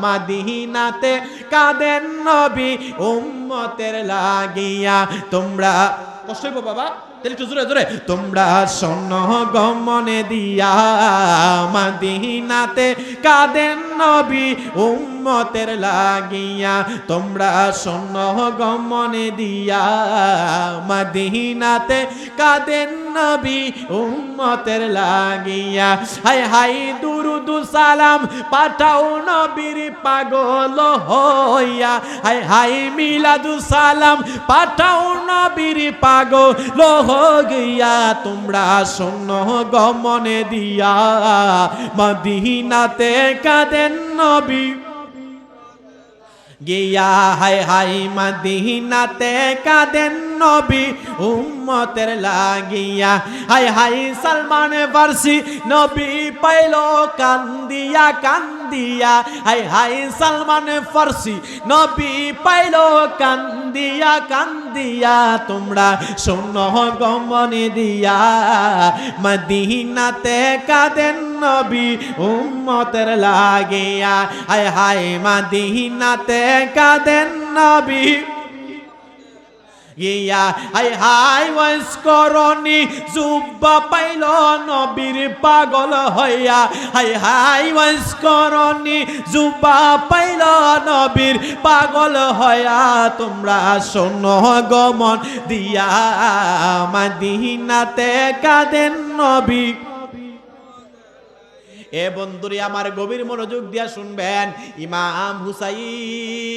মদিনাতে কাঁদেন নবী উম্মতের লাগিয়া। তোমরা কষ্ট হইব বাবা, তাহলে একটু জোরে জোরে। তোমরা শোনো গো মনে দিয়া, মদিনাতে কাঁদেন নবী উম্মতের লাগিয়া। তোমরা শোনো গো মনে দিয়া, মদিনাতে কাঁদেন নবী উম্মতের লাগিয়া। হাই হাই দুরুদ সালাম পাঠাও নবীর পাগল হইয়া। হাই হাই মিলাদু সালাম পাঠাও নবীর পাগল হইয়া। তোমরা শোনো গো মনে দিয়া, মদিনাতে কাঁদেন নবী গিয়া। হাই হাই মদিনাতে কাঁদেন নবী উম্মতের লাগিয়া। হাই হাই সালমান ফারসি নবী পাইল কান্দিয়া কান্দিয়া। হাই হাই সালমান ফারসি নবী পাইল কান্দিয়া কান্দিয়া। তোমরা শোনো গো মনে দিয়া, মদিনাতে কাঁদেন নবী উম্মতের লাগিয়া। হাই হাই মদিনাতে কাঁদেন নবী গিয়া হাই হাই ওয়াজ করনি জুব্বা পাইল নবীর পাগল হইয়া হাই হাই ওয়াজ করনি জুব্বা পাইল নবীর পাগল হইয়া তোমরা শোনো গমন দিয়া মদিনাতে কাঁদেন নবী। এ বন্ধুরে আমার গভীর মনোযোগ দিয়া শুনবেন, ইমাম হুসাইন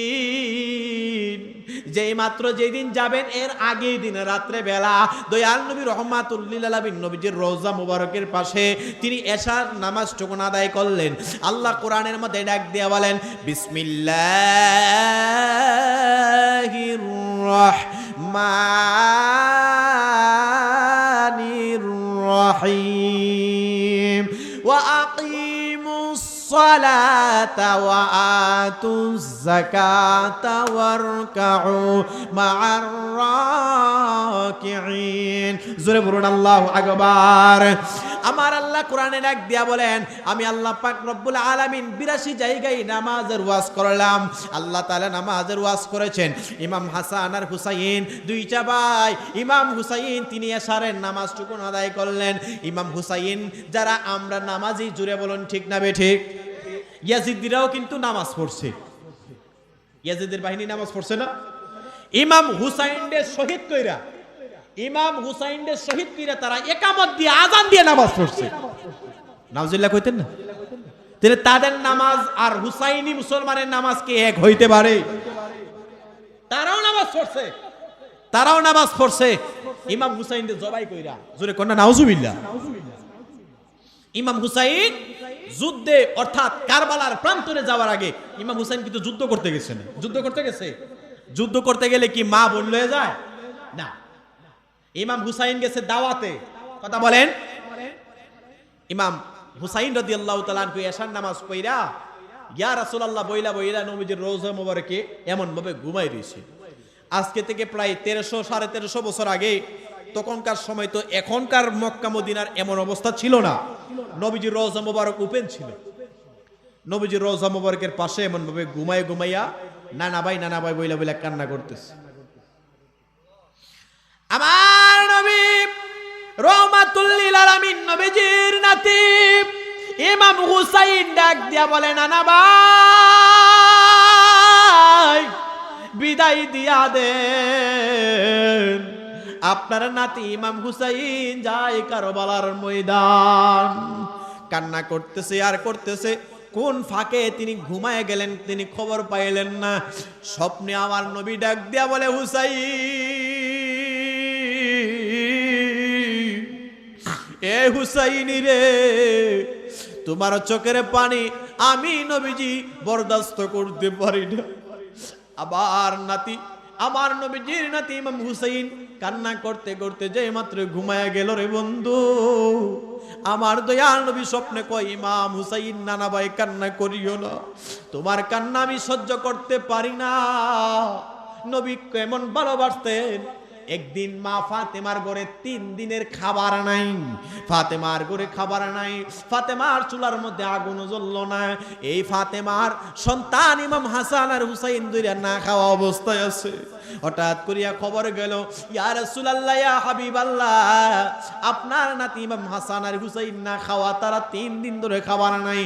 যেই মাত্র যেদিন যাবেন এর আগেই দিন রাত্রে বেলা দয়াল নবী রহমাতুল লিল আলামিন নবীজির রওজা মুবারকের পাশে তিনি এশার নামাজটুকু আদায় করলেন। আল্লাহ কোরআনের মধ্যে ডাক দিয়া বলেন, বিসমিল্লাহির রহমানির রহিম ওয়া আকিমুস সালাতা ওয়া আতুজ যাকাতা ওয়ারকাউ মা'আর রাকিঈন। জোরে বলুন আল্লাহু আকবার। আমার আল্লাহ কোরআনে ডাক দিয়া বলেন, আমি আল্লাহ পাক রব্বুল আলামিন 82 জায়গায় নামাজের ওয়াজ করলাম। আল্লাহ তাআলা নামাজের ওয়াজ করেছেন। ইমাম হাসান আর হুসাইন দুইটা ভাই, ইমাম হুসাইন তিনি এশারের নামাজটুকু আদায় করলেন। ইমাম হুসাইন যারা আমরা নামাজি, জুড়ে বলুন ঠিক না বেঠিক? ইয়াজিদিরাও কিন্তু নামাজ পড়ছে, ইয়াজিদের বাহিনী নামাজ পড়ছে না? ইমাম হুসাইনদের শহীদ কইরা, ইমাম হুসাইনদের শহীদ কইরা তারা একামত দিয়ে আযান দিয়ে নামাজ পড়ছে। নাউজুবিল্লাহ কইতেন না? তাহলে তাদের নামাজ আর হুসাইনি মুসলমানের নামাজ কি এক হইতে পারে? তারাও নামাজ পড়ছে, তারাও নামাজ পড়ছে ইমাম হুসাইনদের জবাই কইরা। জোরে কোন না নাউজুবিল্লাহ। ইমাম হুসাইন যুদ্ধে অর্থাৎ কারবালার প্রান্তরে যাওয়ার আগে ইমাম হুসাইন কিন্তু যুদ্ধ করতে গেছেন। যুদ্ধ করতে গেছে, যুদ্ধ করতে গেলে কি মা বোন লয়ে যায় না? ইমাম হুসাইন গেছে দাওয়াতে। কথা বলেন। ইমাম হুসাইন রাদিয়াল্লাহু তাআলা আনহু এশার নামাজ পড়া ইয়া রাসূলুল্লাহ বইলা বইলা নবীজির রওজা মোবারকে এমন ভাবে ঘুমাই রইছে। আজকে থেকে প্রায় 1300-1350 বছর আগে, তখনকার সময় তো এখনকার মক্কা মদিনার এমন অবস্থা ছিল না। নবীজির রওজা মোবারক ওপেন ছিল। নবীজির রওজা মোবারকের পাশে এমন ভাবে ঘুমাইয়া নানা ভাই বইলা বইলা কান্না করতেছে। আমার নবী রহমাতুল লিল আলামিন নবীজির নাতি ইমাম হুসাইন ডাক দিয়া বলে, নানা ভাই বিদায় দিয়া দেন, আপনার নাতি ইমাম হুসাইন যায় কারবালার ময়দান। কান্না করতেছে আর করতেছে। কোন ফাঁকে তিনি ঘুমায় গেলেন তিনি খবর পাইলেন না। স্বপ্নে আমার নবী ডাক দিয়া বলে, হুসাইন, এ হুসাইনি রে, তোমার চোখের পানি আমি নবীজি বরদাস্ত করতে পারি না। আবার নাতি, আমার নবীজির নাতি ইমাম হুসাইন কান্না করতে করতে যে মাত্র ঘুমায়া গেল রে বন্ধু, আমার দয়াল নবী স্বপ্নে কয়, ইমাম হুসাইন নানা ভাই কান্না করিও না, তোমার কান্না আমি সহ্য করতে পারি না। নবী কেমন ভালোবাসতেন। একদিন মা ফাতেমার ঘরে 3 দিনের খাবার নাই, ফাতেমার ঘরে খাবার নাই, ফাতেমার চুলার মধ্যে আগুন জ্বলল না। এই ফাতেমার সন্তান ইমাম হাসান আর হুসাইন দুইরা না খাওয়া অবস্থায় আছে। হঠাৎ করিয়া খবর গেল, ইয়া রাসূলুল্লাহ, ইয়া হাবিবাল্লাহ, আপনার নাতি ইমাম হাসান আর হুসাইন না খাওয়া, তারা 3 দিন ধরে খাবার নাই।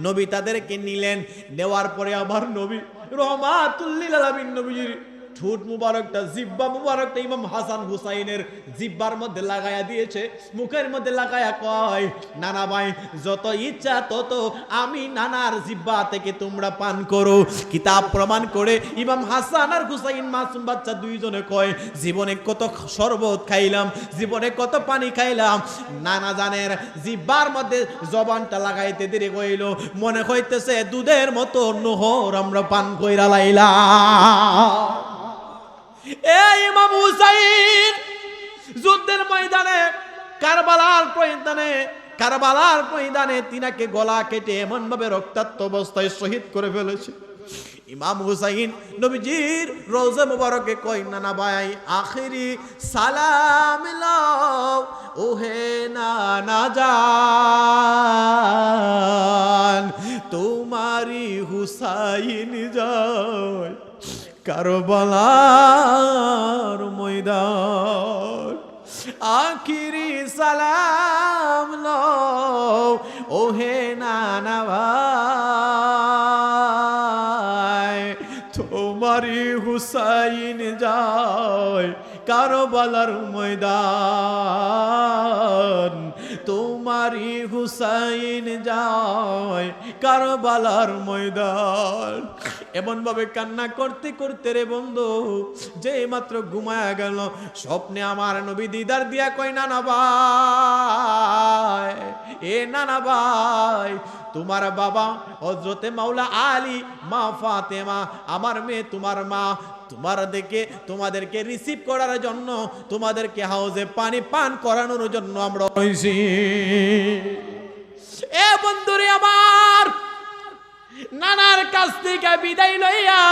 নবী তাদেরকে নিলেন। নেওয়ার পরে আবার নবী রহমাতুল লিল আলামিন নবীজির ঠোঁট মুবারকটা, জিব্বা মুবারকটা ইমাম হাসান হুসাইনের জিব্বার মধ্যে লাগায়া দিয়েছে, মুখের মধ্যে লাগায়া কয়, নানা ভাই যত ইচ্ছা তত আমি নানার জিব্বা থেকে তোমরা পান করো। কিতাব প্রমাণ করে ইমাম হাসান আর হুসাইন মাসুম বাচ্চা দুইজনে কয়, জীবনে কত শরবত খাইলাম, জীবনে কত পানি খাইলাম, নানা জানের জিব্বার মধ্যে জবানটা লাগাইতে দেরি হইল, মনে হইতেছে দুধের মতো নহর আমরা পান কইরা লাইলাম। এই ইমাম হুসাইন যুদ্ধের ময়দানে, কারবালার ময়দানে তিনাকে গলা কেটে এমন ভাবে রক্তাক্ত অবস্থায় শহীদ করে ফেলেছে। ইমাম হুসাইন নবীজির রওজা মুবারকে কয়, নানা ভাই আখিরি সালাম লাও ওহে নানা জান, তোমারি হুসাইন যায় কারবালার ময়দান আখিরি সালাম লও ওহে নানা ভাই তোমারি হুসাইন যায় কারবালার ময়দান তোমারি হুসাইন যায় কারবালার ময়দান এমন ভাবে কান্না করতে করতে রে বন্ধু যে মাত্র ঘুমায়া গেল স্বপ্নে আমার নবী দিদার দিয়া কই নানা ভাই এ নানা ভাই তোমার বাবা হযরতে মাওলা আলী মা ফাতেমা আমার মেয়ে তোমার মা তোমাদেরকে রিসিভ করার জন্য তোমাদেরকে হাউজে পানি পান করানোর জন্য আমরা হইছি এ বন্ধুরে আমার নানার কাছ থেকে বিদায় লইয়া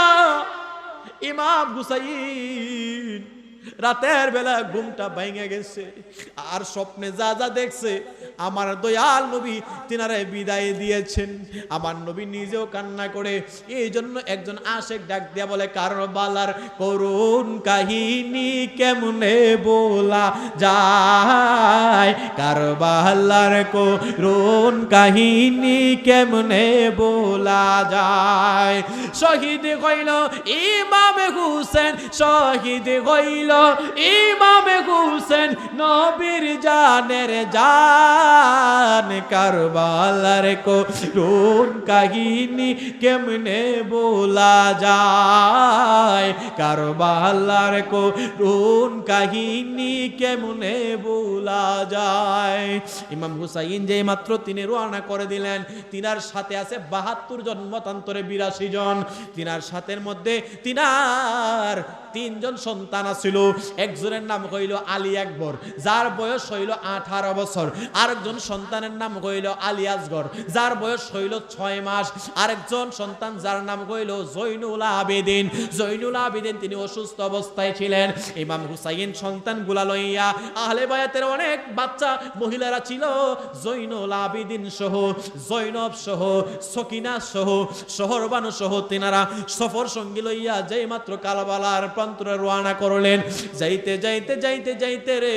ইমাম হুসাইন রাতের বেলা ঘুমটা ভেঙে গেছে আর স্বপ্নে যা যা দেখছে আমার দয়াল নবী তিনারে বিদায় দিয়েছেন আমার নবী নিজেও কান্না করে এই জন্য একজন আশেক ডাক দিয়া বলে কারবালার করুণ কাহিনী কেমনে বলা যায় কারবালার করুণ কাহিনী কেমনে বলা যায় শহীদ হইল ইমাম হুসেন শহীদ হইল ইমাম হুসেন নবীর জানের জান কারবালার করুণ কাহিনী কেমনে বলা যায় কারবালার করুণ কাহিনী কেমনে বলা যায় ইমাম হুসাইন যে মাত্র তিনি রওনা করে দিলেন তিনার সাথে আছে 72 জন মতান্তরে 82 জন তিনার সাথের মধ্যে তিনার 3 জন সন্তান ছিল একজনের নাম হইল আলী আকবর যার বয়স হইল 18 বছর আরেকজন সন্তানের নাম হইল আলী আসগর যার বয়স হইল 6 মাস আরেকজন সন্তান যার নাম হইল জৈনুল আবেদিন তিনি অসুস্থ অবস্থায় ছিলেন ইমাম হুসাইন সন্তানগুলা লইয়া আহলে বায়াতের অনেক বাচ্চা মহিলারা ছিল জৈনুল আবেদিন সহ জৈনব সহ সকিনা সহ শহরবানু সহ তিনারা সফর সঙ্গী লইয়া যেই মাত্র কারবালার প্রান্তরে রওনা করলেন যাইতে যাইতে যাইতে যাইতে রে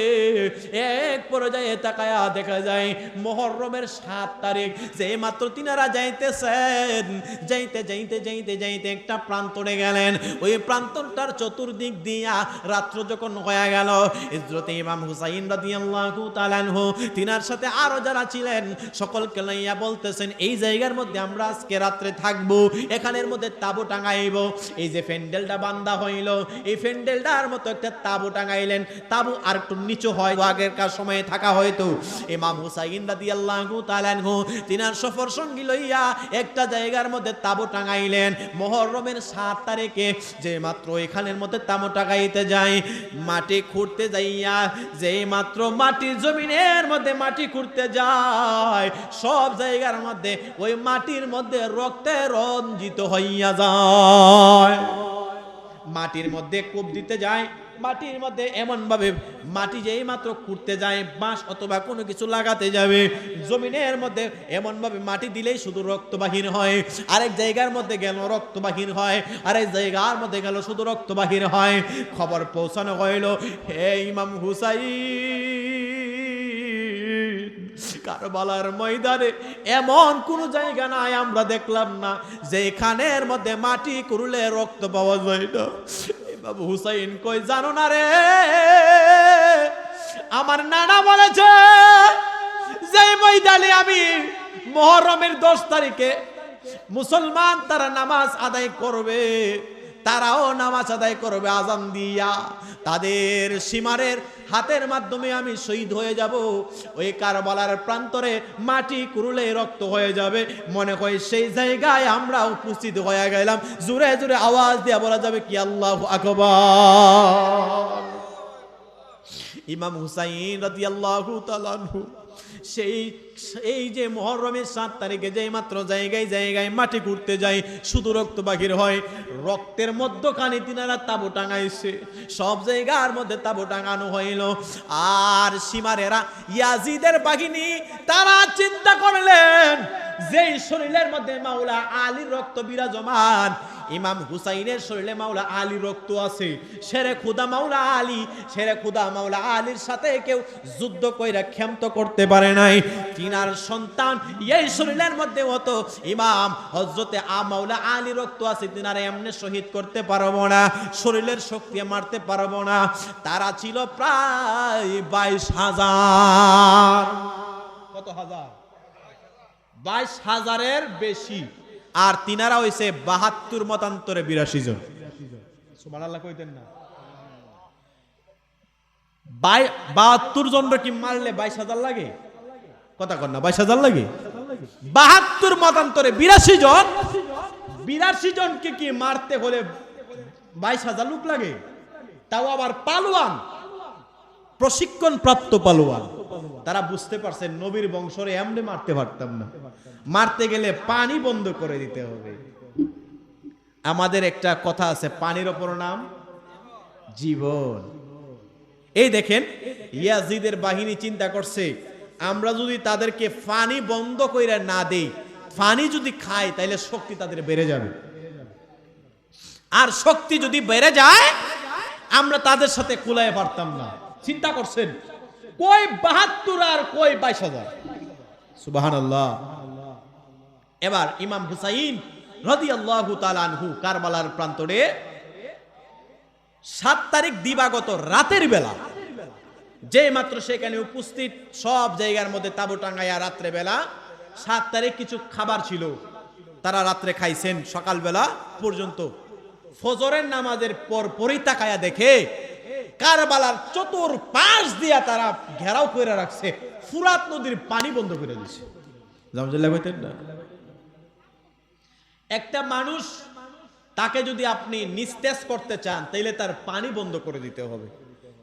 এক পর্যায়ে তাকায়া দেখা যায় মুহররমের 7 তারিখ যে মাত্র তিনারা যাইতেছেন যাইতে যাইতে যাইতে যাইতে একটা প্রান্তরে গেলেন ওই প্রান্তরটার চতুর্দিক দিয়া রাত্র যখন হয়ে গেল হযরত ইমাম হুসাইন রাদিয়াল্লাহু তাআলা আনহু তিনার সাথে আরো যারা ছিলেন সকলকে লইয়া বলতেছেন এই জায়গার মধ্যে আমরা আজকে রাত্রে থাকবো এখানের মধ্যে তাবু টাঙাইব এই যে প্যান্ডেলটা বাঁধা হইল এই প্যান্ডেলটার মতো একটা তাবু টাঙাইলেন তাবু আর একটু নিচু হয় আগেরকার সময়ে থাকা হয়তো ইমাম হুসাইন রাদিয়াল্লাহু তাআলা আনহু তিনার সফর সঙ্গী লইয়া একটা জায়গার মধ্যে তাবু টাঙাইলেন মুহররমের 7 তারিখে যে মাত্র এখানের মধ্যে তাবু টাঙাইতে যায় মাটি খুঁড়তে যাইয়া যে মাত্র মাটির জমিনের মধ্যে মাটি খুঁড়তে যায় সব জায়গার মধ্যে ওই মাটির মধ্যে রক্তে রঞ্জিত হইয়া যায় মাটির মধ্যে কূপ দিতে যায় মাটির মধ্যে এমন ভাবে মাটি যেই মাত্র খুঁড়তে যায় বাঁশ অথবা কোনো কিছু লাগাতে যাবে জমিনের মধ্যে এমন ভাবে মাটি দিলেই শুধু রক্ত বাহির হয় আরেক জায়গার মধ্যে গেল রক্ত বাহির হয় আরেক জায়গার মধ্যে গেল শুধু রক্ত বাহির হয় খবর পৌঁছানো হইল হে ইমাম হুসাইন কারবালার ময়দানে এমন কোন জায়গা নাই আমরা দেখলাম না যেখানের মধ্যে মাটি কুড়লে রক্ত পাওয়া যায় না বাবু হুসাইন কই জানো না রে আমার নানা বলেছে যে ময়দানে আমি মুহররমের 10 তারিখে মুসলমান তারা নামাজ আদায় করবে তারাও নামাজ আদায় করবে আজান দিয়া তাদের সীমারের হাতের মাধ্যমে আমি শহীদ হয়ে যাব ওই কারবালার প্রান্তরে মাটি কুড়লে রক্ত হয়ে যাবে মনে হয় সেই জায়গায় আমরা উপস্থিত হয়ে গেলাম জোরে জোরে আওয়াজ দিয়ে বলা যাবে কি আল্লাহু আকবার ইমাম হুসাইন রাদিয়াল্লাহু তাআলা আনহু এই যে মুহররমের 7 তারিখে যেই মাত্র জায়গায় জায়গায় মাটি কুড়তে যায় শুধু রক্ত বাহির হয় রক্তের মধ্যখানে তিনারা তাবু টাঙাইছে সব জায়গার মধ্যে তাবু টাঙানো হইল আর সীমারেরা ইয়াজিদের বাহিনী তারা চিন্তা করলেন যেই শরীরের মধ্যে মাওলা আলীর রক্ত বিরাজমান ইমাম হুসাইনের শরীরে মাওলা আলী রক্ত আছে। শেরে খুদা মাওলা আলীর সাথে কেউ যুদ্ধ কইরা ক্ষান্ত করতে পারে নাই। তিনার সন্তান এই শরীরের মধ্যে হতো ইমাম হযরতে মাওলা আলী রক্ত আছে, তিনারা এমনি শহীদ করতে পারবো না, শরীরের শক্তি মারতে পারবো না। তারা ছিল প্রায় 22,000। কত হাজার? 22,000-এর বেশি। আর তিনারা হইছে 72 মতান্তরে 82 জন। সুবহানাল্লাহ কইতেন না? 72 জনরে কি মারলে 22,000 লাগে? কথা কন না, 22,000 লাগে? 72 মতান্তরে 82 জন। 82 জনকে কি মারতে হলে 22,000 লোক লাগে? তাও আবার পালোয়ান, প্রশিক্ষণ প্রাপ্ত পালোয়ান। তারা বুঝতে পারছে নবীর বংশরে এমনি মারতে পারতাম না, মারতে গেলে পানি বন্ধ করে দিতে হবে। আমাদের একটা কথা আছে, পানির অপর নাম জীবন। এই দেখেন ইয়াজিদের বাহিনী চিন্তা করছে, আমরা যদি তাদেরকে পানি বন্ধ করে না দেই, পানি যদি খায় তাহলে শক্তি তাদের বেড়ে যাবে, আর শক্তি যদি বেড়ে যায় আমরা তাদের সাথে কুলায় পারতাম না। চিন্তা করছেন, কই 72 আর কই 22,000। সুবহানাল্লাহ। এবার ইমাম হুসাইন রাদিয়াল্লাহু তাআলা আনহু কারবালার প্রান্তরে 7 তারিখ দিবাগত রাতের বেলা, যে মাত্র সেখানে উপস্থিত, সব জায়গার মধ্যে তাঁবু টাঙ্গাইয়া রাত্রে বেলা 7 তারিখ কিছু খাবার ছিল, তারা রাত্রে খাইছেন। সকালবেলা পর্যন্ত ফজরের নামাজের পর পরই তাকায়া দেখে কারবালার চতুর্পাশ দিয়া তারা ঘেরাও করে রাখছে, ফুরাত নদীর পানি বন্ধ করে দিয়েছে। একটা মানুষ তাকে যদি আপনি নিস্তেজ করতে চান তাইলে তার পানি বন্ধ করে দিতে হবে।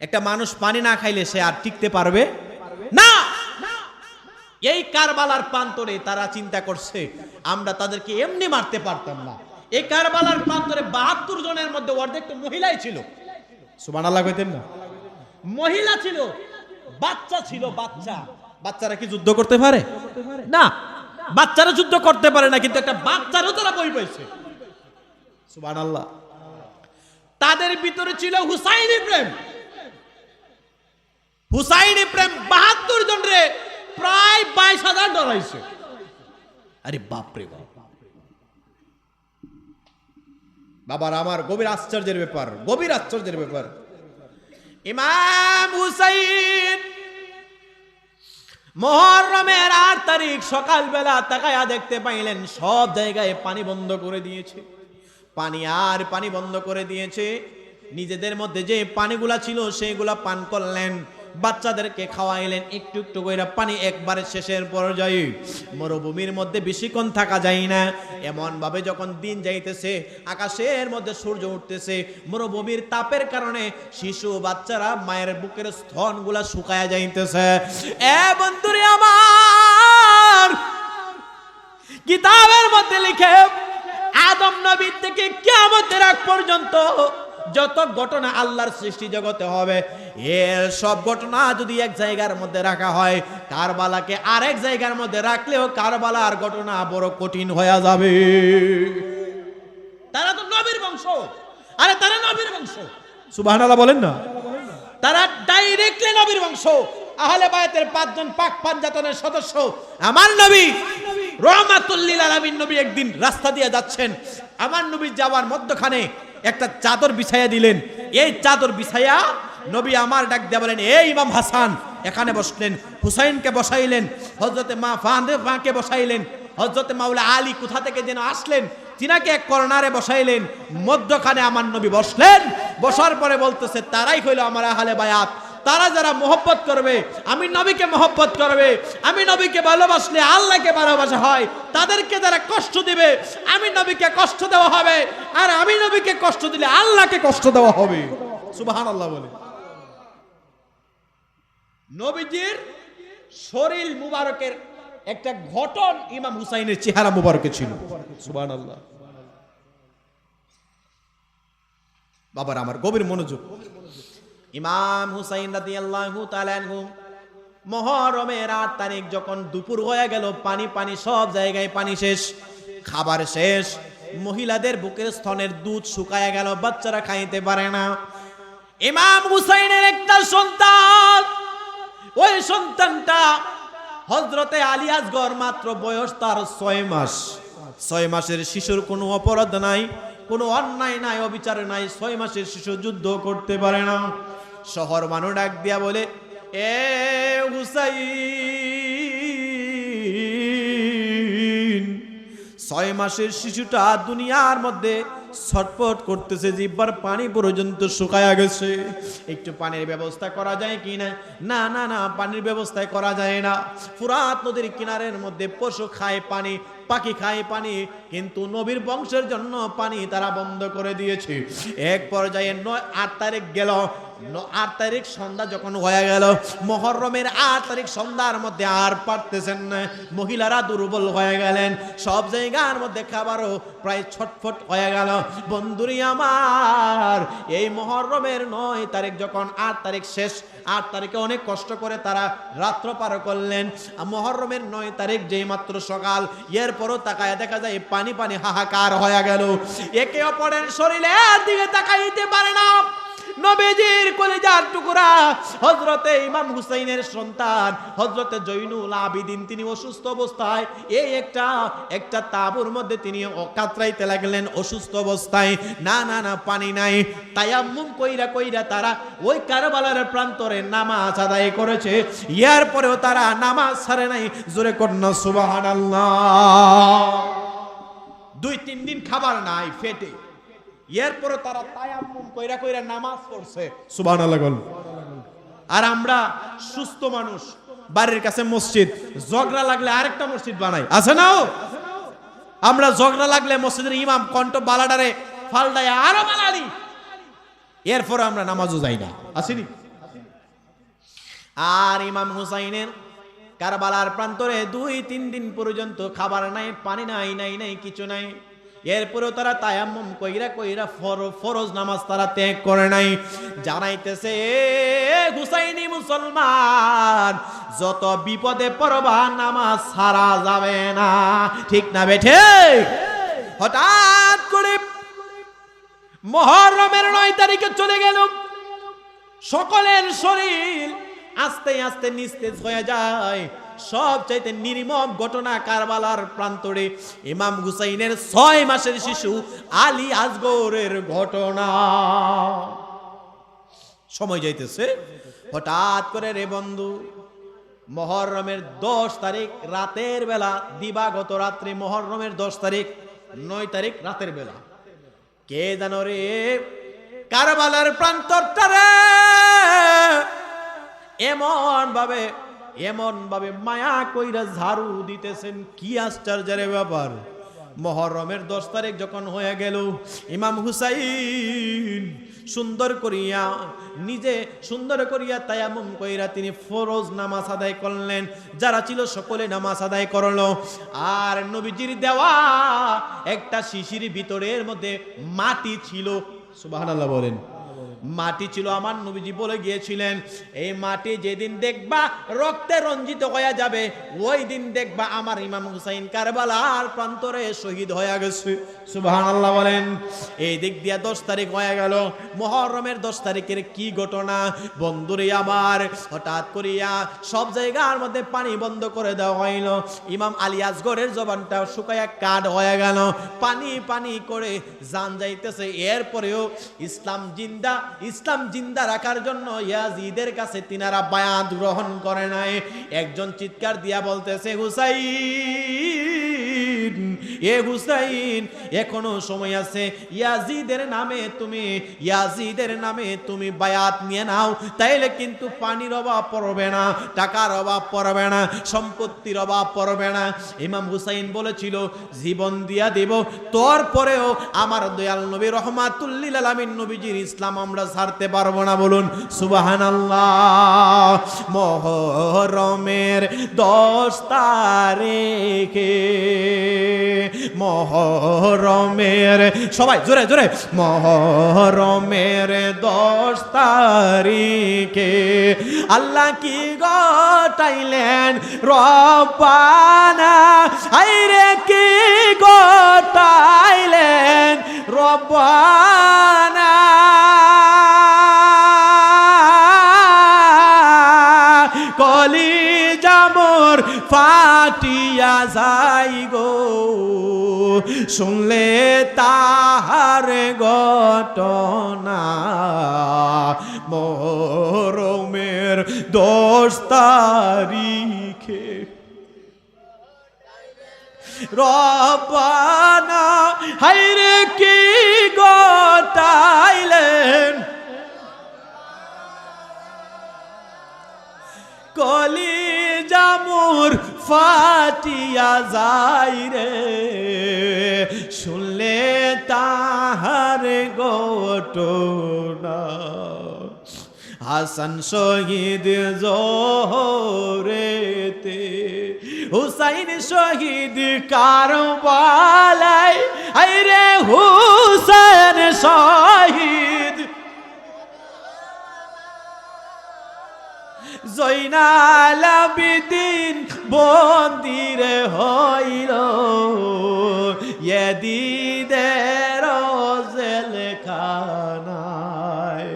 একটা মানুষ পানি না খাইলে সে আর টিকতে পারবে না। এই কারবালার প্রান্তরে তারা চিন্তা করছে আমরা তাদেরকে এমনি মারতে পারতাম না। এই কারবালার প্রান্তরে 72 জনের মধ্যে অর্ধেক তো মহিলাই ছিল। সুবহানাল্লাহ কইতেন না? মহিলা ছিল, বাচ্চা ছিল। বাচ্চারা কি যুদ্ধ করতে পারে না? বাচ্চারা যুদ্ধ করতে পারে না, কিন্তু একটা বাচ্চারও তারা ভয় পাইছে। সুবহানাল্লাহ। তাদের ভিতরে ছিল হুসাইনি প্রেম। 72 জন রে প্রায় 22,000 ডরাইছে। আরে বাপ রে বাপ, বাবার আমার, গভীর আশ্চর্যের ব্যাপার। ইমাম হুসাইন মুহররমের 8 তারিখ সকালবেলা তাকায়া দেখতে পাইলেন সব জায়গায় পানি বন্ধ করে দিয়েছে, পানি বন্ধ করে দিয়েছে। নিজেদের মধ্যে যে পানিগুলা ছিল সেইগুলা পান করলেন, বাচ্চাদেরকে খাওয়াইলেন একটু একটু করে পানি। একবারে শেষের পর্যায়ে, মরুভূমির মধ্যে বেশিক্ষণ থাকা যায় না, এমন ভাবে যখন দিন যাইতেছে, আকাশের মধ্যে সূর্য উঠতেছে, মরুভূমির তাপের কারণে শিশু বাচ্চারা মায়ের বুকের স্তনগুলা শুকায়া যাইতেছে। এ বন্ধুরে আমার, কিতাবের মধ্যে লিখে আদম নবী থেকে কিয়ামতের আগ পর্যন্ত যত ঘটনা আল্লাহর সৃষ্টি জগতে হবে, এর সব ঘটনা যদি এক জায়গার মধ্যে রাখা হয়, কারবালাকে আরেক জায়গার মধ্যে রাখলেও কারবালার ঘটনা বড় কঠিন হয়ে যাবে। তারা তো নবীর বংশ, আরে তারা নবীর বংশ। সুবহানাল্লাহ বলেন না? তারা ডাইরেক্টলি নবীর বংশ। আহলে বায়াতের 5 জন পাক পাঞ্জাতনের সদস্য। আমার নবী রহমাতুল লিল আলামিন নবী একদিন রাস্তা দিয়ে যাচ্ছেন, আমার নবী যাওয়ার মধ্যখানে একটা চাদর বিছাইয়া দিলেন। এই চাদর বিছাইয়া নবী আমার ডাক দিয়ে বলেন, এই ইমাম হাসান। এখানে বসলেন, হুসাইনকে বসাইলেন, হযরতে মা ফাতেমাকে বসাইলেন, হযরতে মাওলা আলী কোথা থেকে যেন আসলেন, তিনাকে এক কর্নারে বসাইলেন, মধ্যখানে আমার নবী বসলেন। বসার পরে বলতেছে, তারাই হইল আমার আহলে বায়াত। তারা যারা মহব্বত করবে, আমি নবীকে মহব্বত করবে, আমি নবীকে ভালোবাসলে আল্লাহকে ভালোবাসা হয়, তাদেরকে যারা কষ্ট দিবে আমি নবীকে কষ্ট দেওয়া হবে, আর আমি নবীকে কষ্ট দিলে আল্লাহকে কষ্ট দেওয়া হবে। সুবহানাল্লাহ বলে। নবীজির শরীর মুবারকের একটা ঘটন ইমাম হুসাইনের চেহারা মুবারকে ছিল। সুবহানাল্লাহ। বাবার আমার, গভীর মনোযোগ। ইমাম হুসাইন রাদিয়াল্লাহু তাআলা আনহু মুহররমের 8 তারিখ যখন দুপুর হয়ে গেল, পানি সব জায়গায় পানি শেষ, খাবার শেষ, মহিলাদের বুকের স্তনের দুধ শুকায়া গেল, বাচ্চারা খাইতে পারে না। ইমাম হুসাইনের একটা সন্তান, ওই সন্তানটা হযরতে আলী আসগর, মাত্র বয়স তার 6 মাস। 6 মাসের শিশুর কোনো অপরাধ নাই, কোনো অন্যায় নাই, অবিচার নাই। 6 মাসের শিশু যুদ্ধ করতে পারে না। শহর মানুষ ডাক দিয়া বলে, এ হুসাইন, 6 মাসের শিশুটা দুনিয়ার মধ্যে ছটফট করতেছে, জিহ্বার পানি পর্যন্ত শুকায়া গেছে, একটু পানির ব্যবস্থা করা যায় কি না? না না না, পানির ব্যবস্থা করা যায় না। ফুরাত নদীর কিনারের মধ্যে পশু খায় পানি, পাখি খায় পানি, কিন্তু নবীর বংশের জন্য পানি তারা বন্ধ করে দিয়েছে। এক পর্যায়ে 8 তারিখ গেল, 8 তারিখ সন্ধ্যা যখন হয়ে গেল, মুহররমের 8 তারিখ সন্ধ্যার মধ্যে আর পারতেছেন না, মহিলারা দুর্বল হয়ে গেলেন, সব জায়গার মধ্যে খাবারও প্রায় ছটফট হয়ে গেল। বন্ধুরি আমার, এই মুহররমের 9 তারিখ যখন 8 তারিখ শেষ, 8 তারিখে অনেক কষ্ট করে তারা রাত্র পার করলেন। মুহররমের 9 তারিখ যেই মাত্র সকাল, এরপরও তাকায় দেখা যায় পানি পানি হাহাকার হয়ে গেল। একে অপরের শরীরের দিকে তাকাইতে পারে না। নবীজির কলিজার টুকরা হযরতে ইমাম হুসাইনের সন্তান হযরতে জয়নুল আবিদিন, তিনি অসুস্থ অবস্থায় এই একটা তাঁবুর মধ্যে তিনি কাতরাইতে লাগলেন অসুস্থ অবস্থায়। না না না, পানি নাই। তায়াম্মুম কইরা কইরা তারা ওই কারবালার প্রান্তরে নামাজ আদায় করেছে। এরপরেও তারা নামাজ ছাড়ে নাই। জোরে কন্যা সুবহানাল্লাহ। 2-3 দিন খাবার নাই পেটে, এরপরে তারা তায়াম্মুম কইরা কইরা নামাজ পড়ছে। সুবহানাল্লাহ। আর আমরা সুস্থ মানুষ, বাড়ির কাছে মসজিদ, ঝগড়া লাগলে আরেকটা মসজিদ বানাই, আছে না? আমরা ঝগড়া লাগলে মসজিদের ইমাম কণ্ঠ বালাডারে ফালদায় আরো বানালি, এরপরে আমরা নামাজও যাই না, আসেনি? আর ইমাম হুসাইনের কারবালার প্রান্তরে 2-3 দিন পর্যন্ত খাবার নাই, পানি নাই, নাই নাই কিছু নাই। এরপরেও তারা তায়াম্মুম কইরা কইরা ফরজ নামাজ তারা ত্যাগ করে নাই। জানাইতেছে, হুসাইনি মুসলমান, যত বিপদে পড়বা নামাজ ছাড়া যাবে না, ঠিক না বেঠে? হঠাৎ করে মুহররমের 9 তারিখে চলে গেল, সকলের শরীর আস্তে আস্তে নিস্তেজ হয়ে যায়। সবচাইতে নির্মম ঘটনা কারবালার প্রান্তরে ইমাম হুসাইনের 6 মাসের শিশু আলী আসগরের ঘটনা। সময় যাইতেছে, হঠাৎ করে রে বন্ধু, মুহররমের 10 তারিখ রাতের বেলা, দিবাগত রাত্রি, মুহররমের 10 তারিখ 9 তারিখ রাতের বেলা, কে জানো রে কারবালার প্রান্তরটারে এমন ভাবে মায়া কইরা ঝাড়ু দিতেছেন, কি আশ্চর্যের ব্যাপার। মুহররমের 10 তারিখ যখন হয়ে গেল, ইমাম হুসাইন সুন্দর করিয়া তায়াম্মুম কইরা তিনি ফরজ নামাজ আদায় করলেন। যারা ছিল সকলে নামাজ আদায় করলো। আর নবীজির দেওয়া একটা শিশির ভিতরের মধ্যে মাটি ছিল, সুবহানাল্লাহ বলেন। মাটি ছিল, আমার নবীজি বলে গিয়েছিলেন, এই মাটি যেদিন দেখবা রক্তে রঞ্জিত হয়ে যাবে, ওই দিন দেখবা আমার ইমাম হুসাইন কারবালার প্রান্তরে শহীদ হয়ে গেছে। সুবহানাল্লাহ বলেন। এই দিক দিয়া 10 তারিখ হয়ে গেল। মুহররমের 10 তারিখের কি ঘটনা বন্ধুরে আমার, হঠাৎ করিয়া সব জায়গার মধ্যে পানি বন্ধ করে দেওয়া হইল। ইমাম আলী আসগরের জবানটা শুকায়া কাঠ হয়ে গেল, পানি পানি করে জান যাইতেছে। এরপরেও ইসলাম জিন্দা রাখার জন্য ইয়াজিদের কাছে তিনারা বায়াত গ্রহণ করে নাই। একজন চিৎকার দিয়া বলতেছে, হুসাইন, এ হুসাইন, এখনো সময় আছে, ইয়াজিদের নামে তুমি বায়াত নিয়ে নাও, তাইলে কিন্তু পানির অভাব পড়বে না, টাকার অভাব পড়বে না, সম্পত্তির অভাব পড়বে না। ইমাম হুসাইন বলেছিল, জীবন দিয়া দেব, তারপরেও আমার দয়াল নবী রহমাতুল লিল আলামিন নবীজির ইসলাম আমরা ছাড়তে পারবো না। বলুন সুবহানাল্লাহ। মুহররমের 10 তারিখে মুহররমের সবাই জোরে জোরে মুহররমের 10 তারিখে আল্লাহ কি ঘটাইলেন রব্বানা আইরে কি ঘটাইলেন রব্বানা কলিজা মোর ফাটিয়া যাই গো শুনলে তাহার ঘটনা মুহররমের 10 তারিখে রব্বানা হায়রে কি ঘটাইলেন কলিজা মোর ফাটিয়া যাই রে শুনলে তাহার ঘটনা হাসান শহীদ জোহরেতে হুসাইন শহীদ কারবালায় আইরে হুসেন শহীদ জয়নাল আবেদিন বন্দিরে হইল ইয়াজিদের জেলখানায়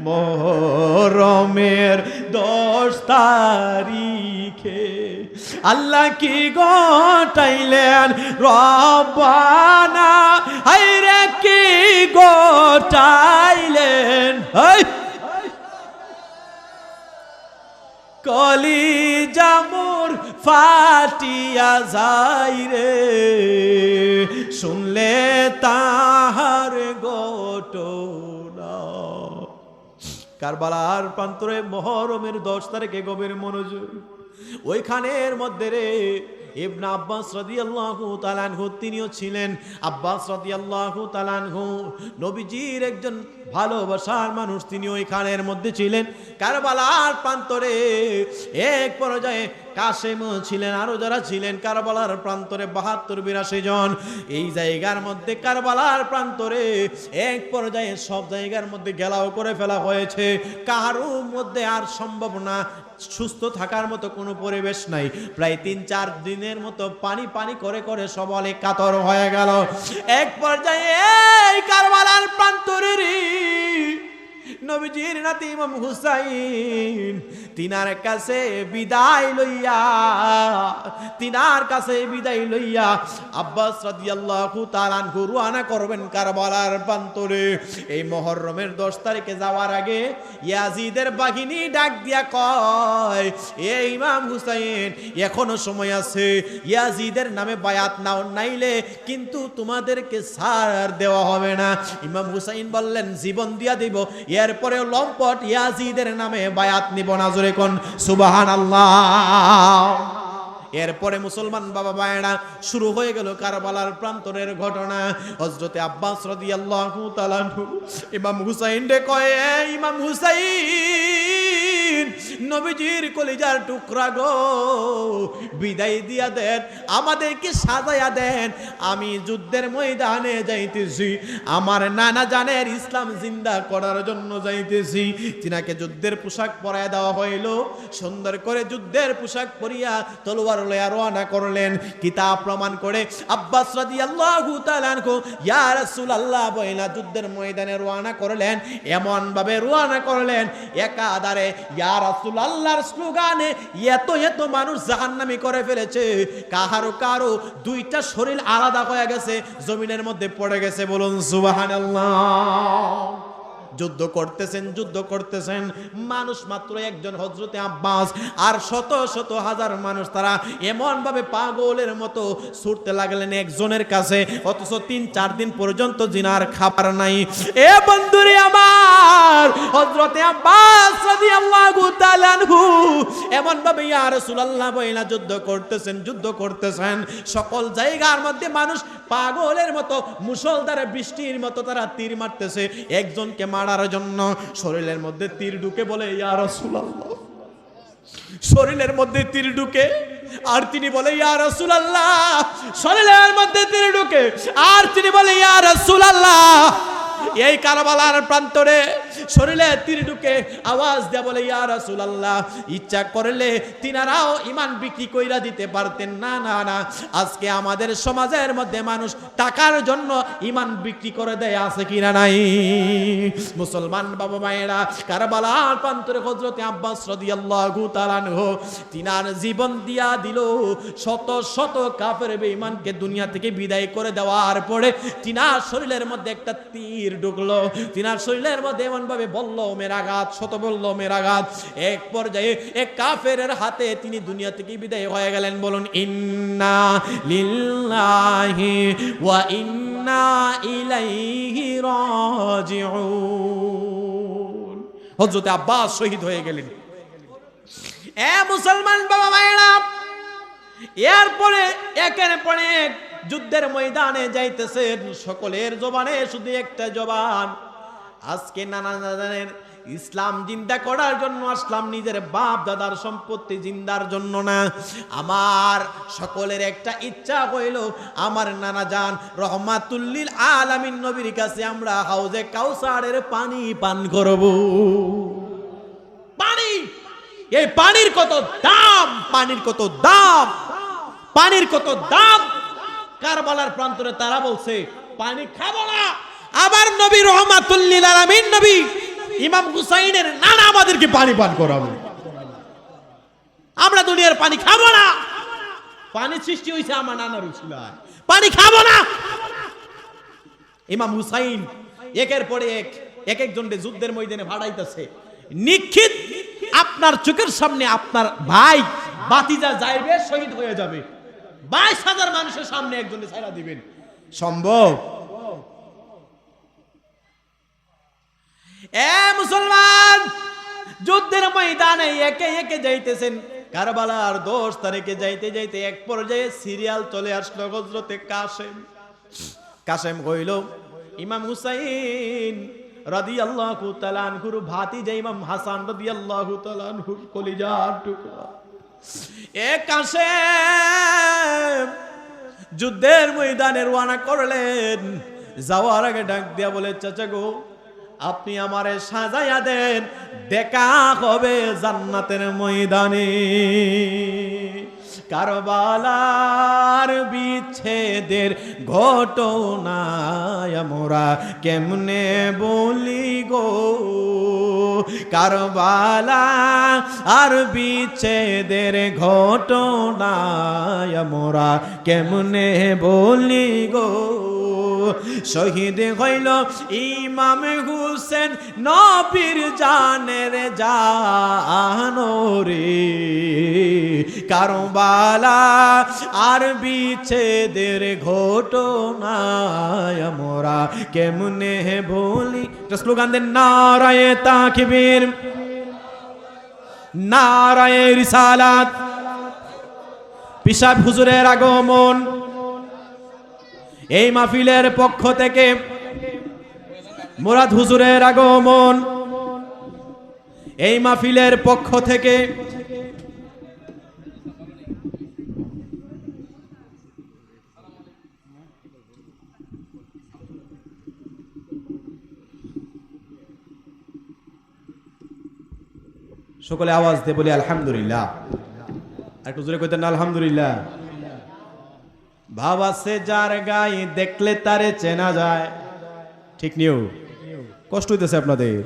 মুহররমের 10 তারিখে আল্লাহ কি ঘটাইলেন রব্বানা হায়রে কি ঘটাইলেন কলিজা মোর ফাটিয়া যাই রে শুনলে তাহার ঘটনা কারবালার প্রান্তরে মুহররমের 10 তারিখে গভীর মনোযোগ ওইখানের মধ্যে রে ইবনে আব্বাস রাদিয়াল্লাহু তাআলা আনহু তিনিও ছিলেন আব্বাস রাদিয়াল্লাহু তাআলা আনহু নবীজির একজন ভালোবাসার মানুষ তিনি ওইখানের মধ্যে ছিলেন কারবালার প্রান্তরে এক পর্যায়ে কাসেম ছিলেন আরো যারা ছিলেন কারবালার প্রান্তরে 72-82 জন এই জায়গার মধ্যে কারবালার প্রান্তরে এক পর্যায়ে সব জায়গার মধ্যে ঘেরাও করে ফেলা হয়েছে কারো মধ্যে আর সম্ভব না সুস্থ থাকার মতো কোনো পরিবেশ নাই প্রায় 3-4 দিনের মতো পানি পানি করে করে সবালে কাতর হয়ে গেল এক পর্যায়ে এই কারবালার প্রান্তরে নবীজির নাতি ইমাম হুসাইন তিনার কাছে বিদায় লইয়া আব্বাস রাদিয়াল্লাহু তাআলা আনহু রওনা করবেন কারবালার প্রান্তরে এই মুহররমের 10 তারিখে যাওয়ার আগে ইয়াজিদের বাহিনী ডাক দিয়া কয় এই ইমাম হুসাইন এখনো সময় আছে ইয়াজিদের নামে বায়াত নাও নাইলে কিন্তু তোমাদেরকে ছাড় দেওয়া হবে না ইমাম হুসাইন বললেন জীবন দিয়া দিব এরপরে লম্পট ইয়াজিদের নামে বায়াত নিব না জোরে কোন সুবহানাল্লাহ এরপরে মুসলমান বাবা ভাইরা শুরু হয়ে গেল কারবালার প্রান্তরের ঘটনা হযরতে আব্বাস রাদিয়াল্লাহু তাআলা ইমাম হুসাইন রে কয় ইমাম হুসাইন নবীজির কলিজার টুকরা গো বিদায় দিয়া দেন আমাদেরকে সাজায়া দেন আমি যুদ্ধের ময়দানে যাইতেছি আমার নানা জানের ইসলাম জিন্দা করার জন্য যাইতেছি তিনাকে যুদ্ধের পোশাক পরায় দেওয়া হইল সুন্দর করে যুদ্ধের পোশাক পরিয়া তলোয়ার লইয়া রওনা করলেন কিতাব প্রমাণ করে আব্বাস রাদিয়াল্লাহু তাআলা আনহু ইয়া রাসূলুল্লাহ বইলা যুদ্ধের ময়দানে রওনা করলেন এমন ভাবে রওনা করলেন একাধারে ইয়া রাসূলুল্লাহর স্লোগানে এত মানুষ জাহান্নামী করে ফেলেছে কারো কারো দুইটা শরীর আলাদা হয়ে গেছে জমিনের মধ্যে পড়ে গেছে বলুন সুবহানাল্লাহ যুদ্ধ করতেছেন মানুষ মাত্র একজন হযরতে আব্বাস আর শত শত হাজার মানুষ তারা এমন ভাবে পাগলের মতো ছুটতে লাগলেন একজনের কাছে অথচ 3-4 দিন পর্যন্ত জিনার খাবার নাই এ বন্ধুরে আমার হযরতে আব্বাস রাদিয়াল্লাহু তাআলা আনহু এমন ভাবে ইয়া রাসূলুল্লাহ বইলা যুদ্ধ করতেছেন সকল জায়গার মধ্যে মানুষ পাগলের মতো মুষলধারে বৃষ্টির মতো তারা তীর মারতেছে একজনকে মারার জন্য শরীরের মধ্যে তীর ঢুকে বলে ইয়া রাসূলুল্লাহ শরীরের মধ্যে তীর ঢুকে আর তিনি বলে ইয়া রাসূলুল্লাহ, শরীরের মধ্যে তীর ঢুকে আর তিনি বলে ইয়া রাসূলুল্লাহ। এই কারবালার প্রান্তরে শরীরে তীর ঢুকে আওয়াজ দেয়া বলে ইয়া রাসূলুল্লাহ। ইচ্ছা করলে তিনারাও ঈমান বিক্রি কইরা দিতে পারতেন। না না না, আজকে আমাদের সমাজের মধ্যে মানুষ টাকার জন্য ঈমান বিক্রি করে দেয়, আছে কিনা নাই? মুসলমান বাবা মায়েরা, কারবালার প্রান্তরে হযরত আব্বাস রাদিয়াল্লাহু তাআলা আনহু তিনার জীবন দিয়া দিল। শত শত কাফের বেঈমানকে দুনিয়া থেকে বিদায় করে দেওয়ার পরে তিনার শরীরের মধ্যে একটা তীর ঢুকলো। তিনার শরীরের মধ্যে এমন ভাবে বলল মেরাঘাত, শত বলল মেরাঘাত। এক পর্যায়ে এক কাফেরের হাতে তিনি দুনিয়া থেকে বিদায় হয়ে গেলেন। বলুন ইন্না লিল্লাহি ওয়া ইন্না ইলাইহি রাজিউন। হযরত আব্বাস শহীদ হয়ে গেলেন। এ মুসলমান বাবা মায়েরা, এরপরে একের পর এক যুদ্ধের ময়দানে যাইতেছেন। সকলের জবানে শুধু একটা জবান, আজকে নানা দাদানের ইসলাম জিন্দা করার জন্য আসলাম, নিজের বাপ দাদার সম্পত্তি জিন্দার জন্য না। আমার সকলের একটা ইচ্ছা হইল, আমার নানা জান রহমাতুল লিল আলামিন নবীর কাছে আমরা হাউজে কাউসারের পানি পান করব। পানি, এই পানির কত দাম, পানির কত দাম, পানির কত দাম। কারবালার প্রান্তরে তারা বলছে পানি খাবো না। আবার নবী রহমাতুল লিল আলামিন নবী ইমাম হুসাইনের নানা আমাদেরকে পানি পান করাবে, আমরা দুনিয়ার পানি খাবো না। পানি সৃষ্টি হয়েছে আমার নানার উসিলায়, পানি খাবো না। ইমাম হুসাইন একের পরে এক একজনকে যুদ্ধের ময়দানে ভাড়াইতেছে। নিশ্চিত আপনার চোখের সামনে আপনার ভাই বাতিজা যাইবে, শহীদ হয়ে যাবে, 22,000 মানুষের সামনে একজনকে ছাড়া দিবেন, সম্ভব? এ মুসলমান, যুদ্ধের ময়দানে একে একে যাইতেছেন। কারবালার 10 তারিখে যাইতে যাইতে এক পর্যায়ে সিরিয়াল চলে আসলো হযরতে কাসেম হইল ইমাম হুসাইন রাদিয়াল্লাহু তাআলা আনহুর ভাতিজা ইমাম হাসান রাদিয়াল্লাহু তাআলা আনহুর কলিজার টুকরা। এ কাসেম যুদ্ধের ময়দানে রওনা করলেন। যাওয়ার আগে ডাক দিয়া বলে, চাচা গো, আপনি আমারে সাজাইয়া দেন, দেখা হবে জান্নাতের ময়দানে। কারবালার বিচ্ছেদের ঘটনায় আমরা কেমনে বলি গো, কারবালা আর বিচ্ছেদের ঘটনায় আমরা কেমনে বলি গো। শহীদ হইল ইমাম হুসেন নবীর জানের জানো রে, কারবালা আর বিচ্ছেদের ঘটনায় আমরা কেমনে বলি। স্লোগান দেন, নারায়ে তাকবীর, নারায়ে রিসালাত। পিসাব হুজুরের আগমন। এই মাহফিলের পক্ষ থেকে মুরাদ হুজুরের আগমন। এই মাহফিলের পক্ষ থেকে সকলে আওয়াজ দিয়ে বলি আলহামদুলিল্লাহ। একটু জোরে কইতেন না আলহামদুলিল্লাহ। ভাব আছে যার গায়ে দেখলে তারে চেনা যায়, ঠিক নিও? কষ্ট হইতেছে আপনাদের?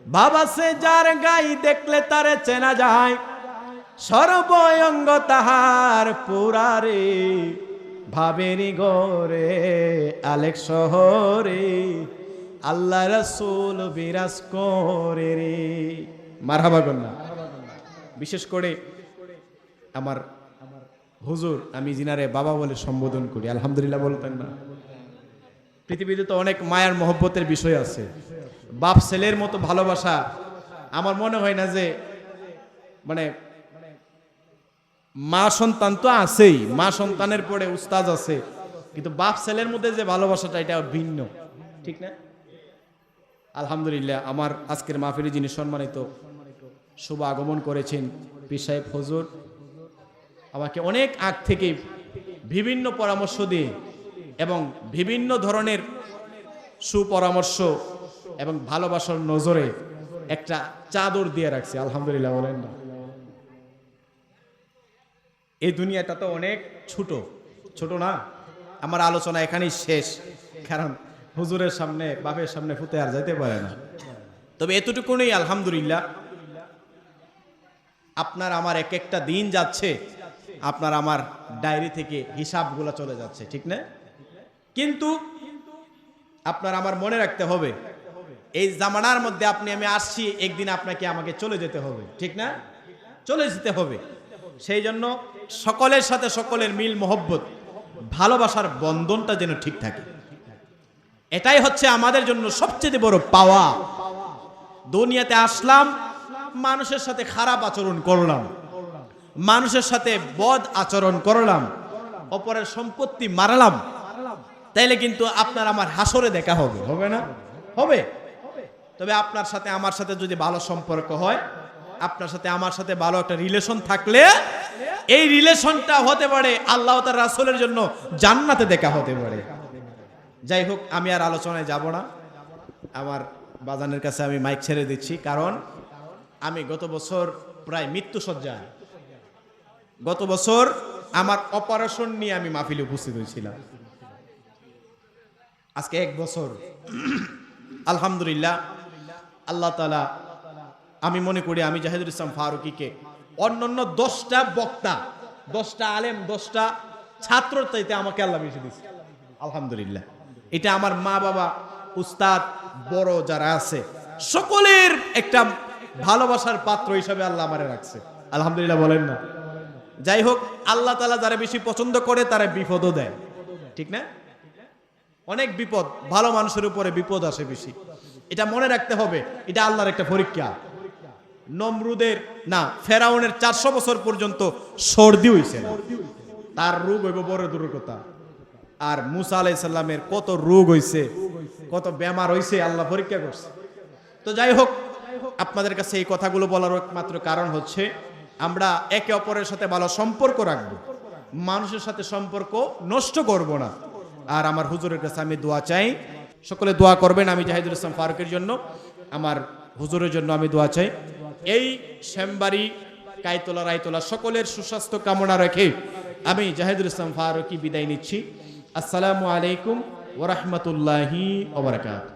ভাব আছে যার গায়ে দেখলে তারে চেনা যায়, সর্বঙ্গ তাহার পুরারে, ভাবেরি গরে আলেক শহরে, আল্লাহ রাসূল বিরাজ করে রে। মারহাবা কন্যা। বিশেষ করে আমার হুজুর, আমি জিনারে বাবা বলে সম্বোধন করি, আলহামদুলিল্লাহ বলতেন না? পৃথিবীতে তো অনেক মায়ার মহব্বতের বিষয় আছে। বাপ ছেলের মতো ভালোবাসা আমার মনে হয় না যে, মানে মা সন্তান তো আছেই, মা সন্তানের পরে উস্তাদ আছে, কিন্তু বাপ ছেলের মধ্যে যে ভালোবাসাটা এটা ভিন্ন, ঠিক না? আলহামদুলিল্লাহ, আমার আজকের মাহফিলে যিনি সম্মানিত শুভ আগমন করেছেন পীর সাহেব হুজুর, আমাকে অনেক আগ থেকে বিভিন্ন পরামর্শ দিয়ে এবং বিভিন্ন ধরনের সুপরামর্শ এবং ভালোবাসার নজরে একটা চাদর দিয়ে রাখছে, আলহামদুলিল্লাহ বলেন না। এই দুনিয়াটা তো অনেক ছোট, ছোট না? আমার আলোচনা এখানেই শেষ, কারণ হুজুরের সামনে বাপের সামনে ফুতে আর যেতে পারে না। তবে এতটুকুনই আলহামদুলিল্লাহ, আপনার আমার এক একটা দিন যাচ্ছে, আপনার আমার ডায়েরি থেকে হিসাবগুলো চলে যাচ্ছে, ঠিক না? কিন্তু আপনার আমার মনে রাখতে হবে, এই জামানার মধ্যে আপনি আমি আসছি, একদিন আপনাকে আমাকে চলে যেতে হবে, ঠিক না? চলে যেতে হবে। সেই জন্য সকলের সাথে সকলের মিল মহব্বত, ভালোবাসার বন্ধনটা যেন ঠিক থাকে, এটাই হচ্ছে আমাদের জন্য সবচেয়ে বড় পাওয়া। দুনিয়াতে আসলাম, মানুষের সাথে খারাপ আচরণ করলাম, মানুষের সাথে বদ আচরণ করলাম, অপরের সম্পত্তি মারালাম, তাইলে কিন্তু আপনার আমার হাসরে দেখা হবে, হবে না? হবে। তবে আপনার সাথে আমার সাথে যদি ভালো সম্পর্ক হয়, আপনার সাথে আমার সাথে ভালো একটা রিলেশন থাকলে, এই রিলেশনটা হতে পারে আল্লাহ তার রাসূলের জন্য জান্নাতে দেখা হতে পারে। যাই হোক, আমি আর আলোচনায় যাব না, আমার বাজানের কাছে আমি মাইক ছেড়ে দিচ্ছি, কারণ আমি গত বছর প্রায় মৃত্যুসজ্জায়, গত বছর আমার অপারেশন নিয়ে আমি মাহফিলে উপস্থিত হয়েছিলাম। আজকে 1 বছর আলহামদুলিল্লাহ, আল্লাহ তাআলা, আমি মনে করি আমি জাহিদুল ইসলাম ফারুকীকে অন্যান্য 10টা বক্তা, 10টা আলেম, 10টা ছাত্রর চাইতে আমাকে আল্লাহ বেশি দিয়েছে, আলহামদুলিল্লাহ। এটা আমার মা বাবা, উস্তাদ, বড় যারা আছে সকলের একটা ভালোবাসার পাত্র হিসাবে আল্লাহ আমারে রাখছে, আলহামদুলিল্লাহ বলেন না? যাই হোক, আল্লাহ তাআলা যারা বেশি পছন্দ করে তারা বিপদও দেয়, ঠিক না? অনেক বিপদ, ভালো মানুষের উপরে বিপদ আসে বেশি, এটা মনে রাখতে হবে। এটা আল্লাহর একটা পরীক্ষা। নমরুদের না, ফেরাউনের 400 বছর পর্যন্ত সর্দি হইছে না, তার রোগ হইব বড় দূরের কথা। আর মুসা আলাইহিস সালামের কত রোগ হইছে, কত বেমার হইছে, আল্লাহ পরীক্ষা করছে। তো যাই হোক, আপনাদের কাছে এই কথাগুলো বলার একমাত্র কারণ হচ্ছে আমরা একে অপরের সাথে ভালো সম্পর্ক রাখবো, মানুষের সাথে সম্পর্ক নষ্ট করব না। আর আমার হুজুরের কাছে আমি দোয়া চাই, সকলে দোয়া করবেন। আমি জাহিদুল ইসলাম ফারুকের জন্য, আমার হুজুরের জন্য আমি দোয়া চাই। এই শ্যামবাড়ি, কাইতলা, রায়তলা সকলের সুস্বাস্থ্য কামনা রেখে আমি জাহিদুল ইসলাম ফারুকী বিদায় নিচ্ছি। আসসালামু আলাইকুম ওয়া রাহমাতুল্লাহি ওয়া বারাকাতুহু।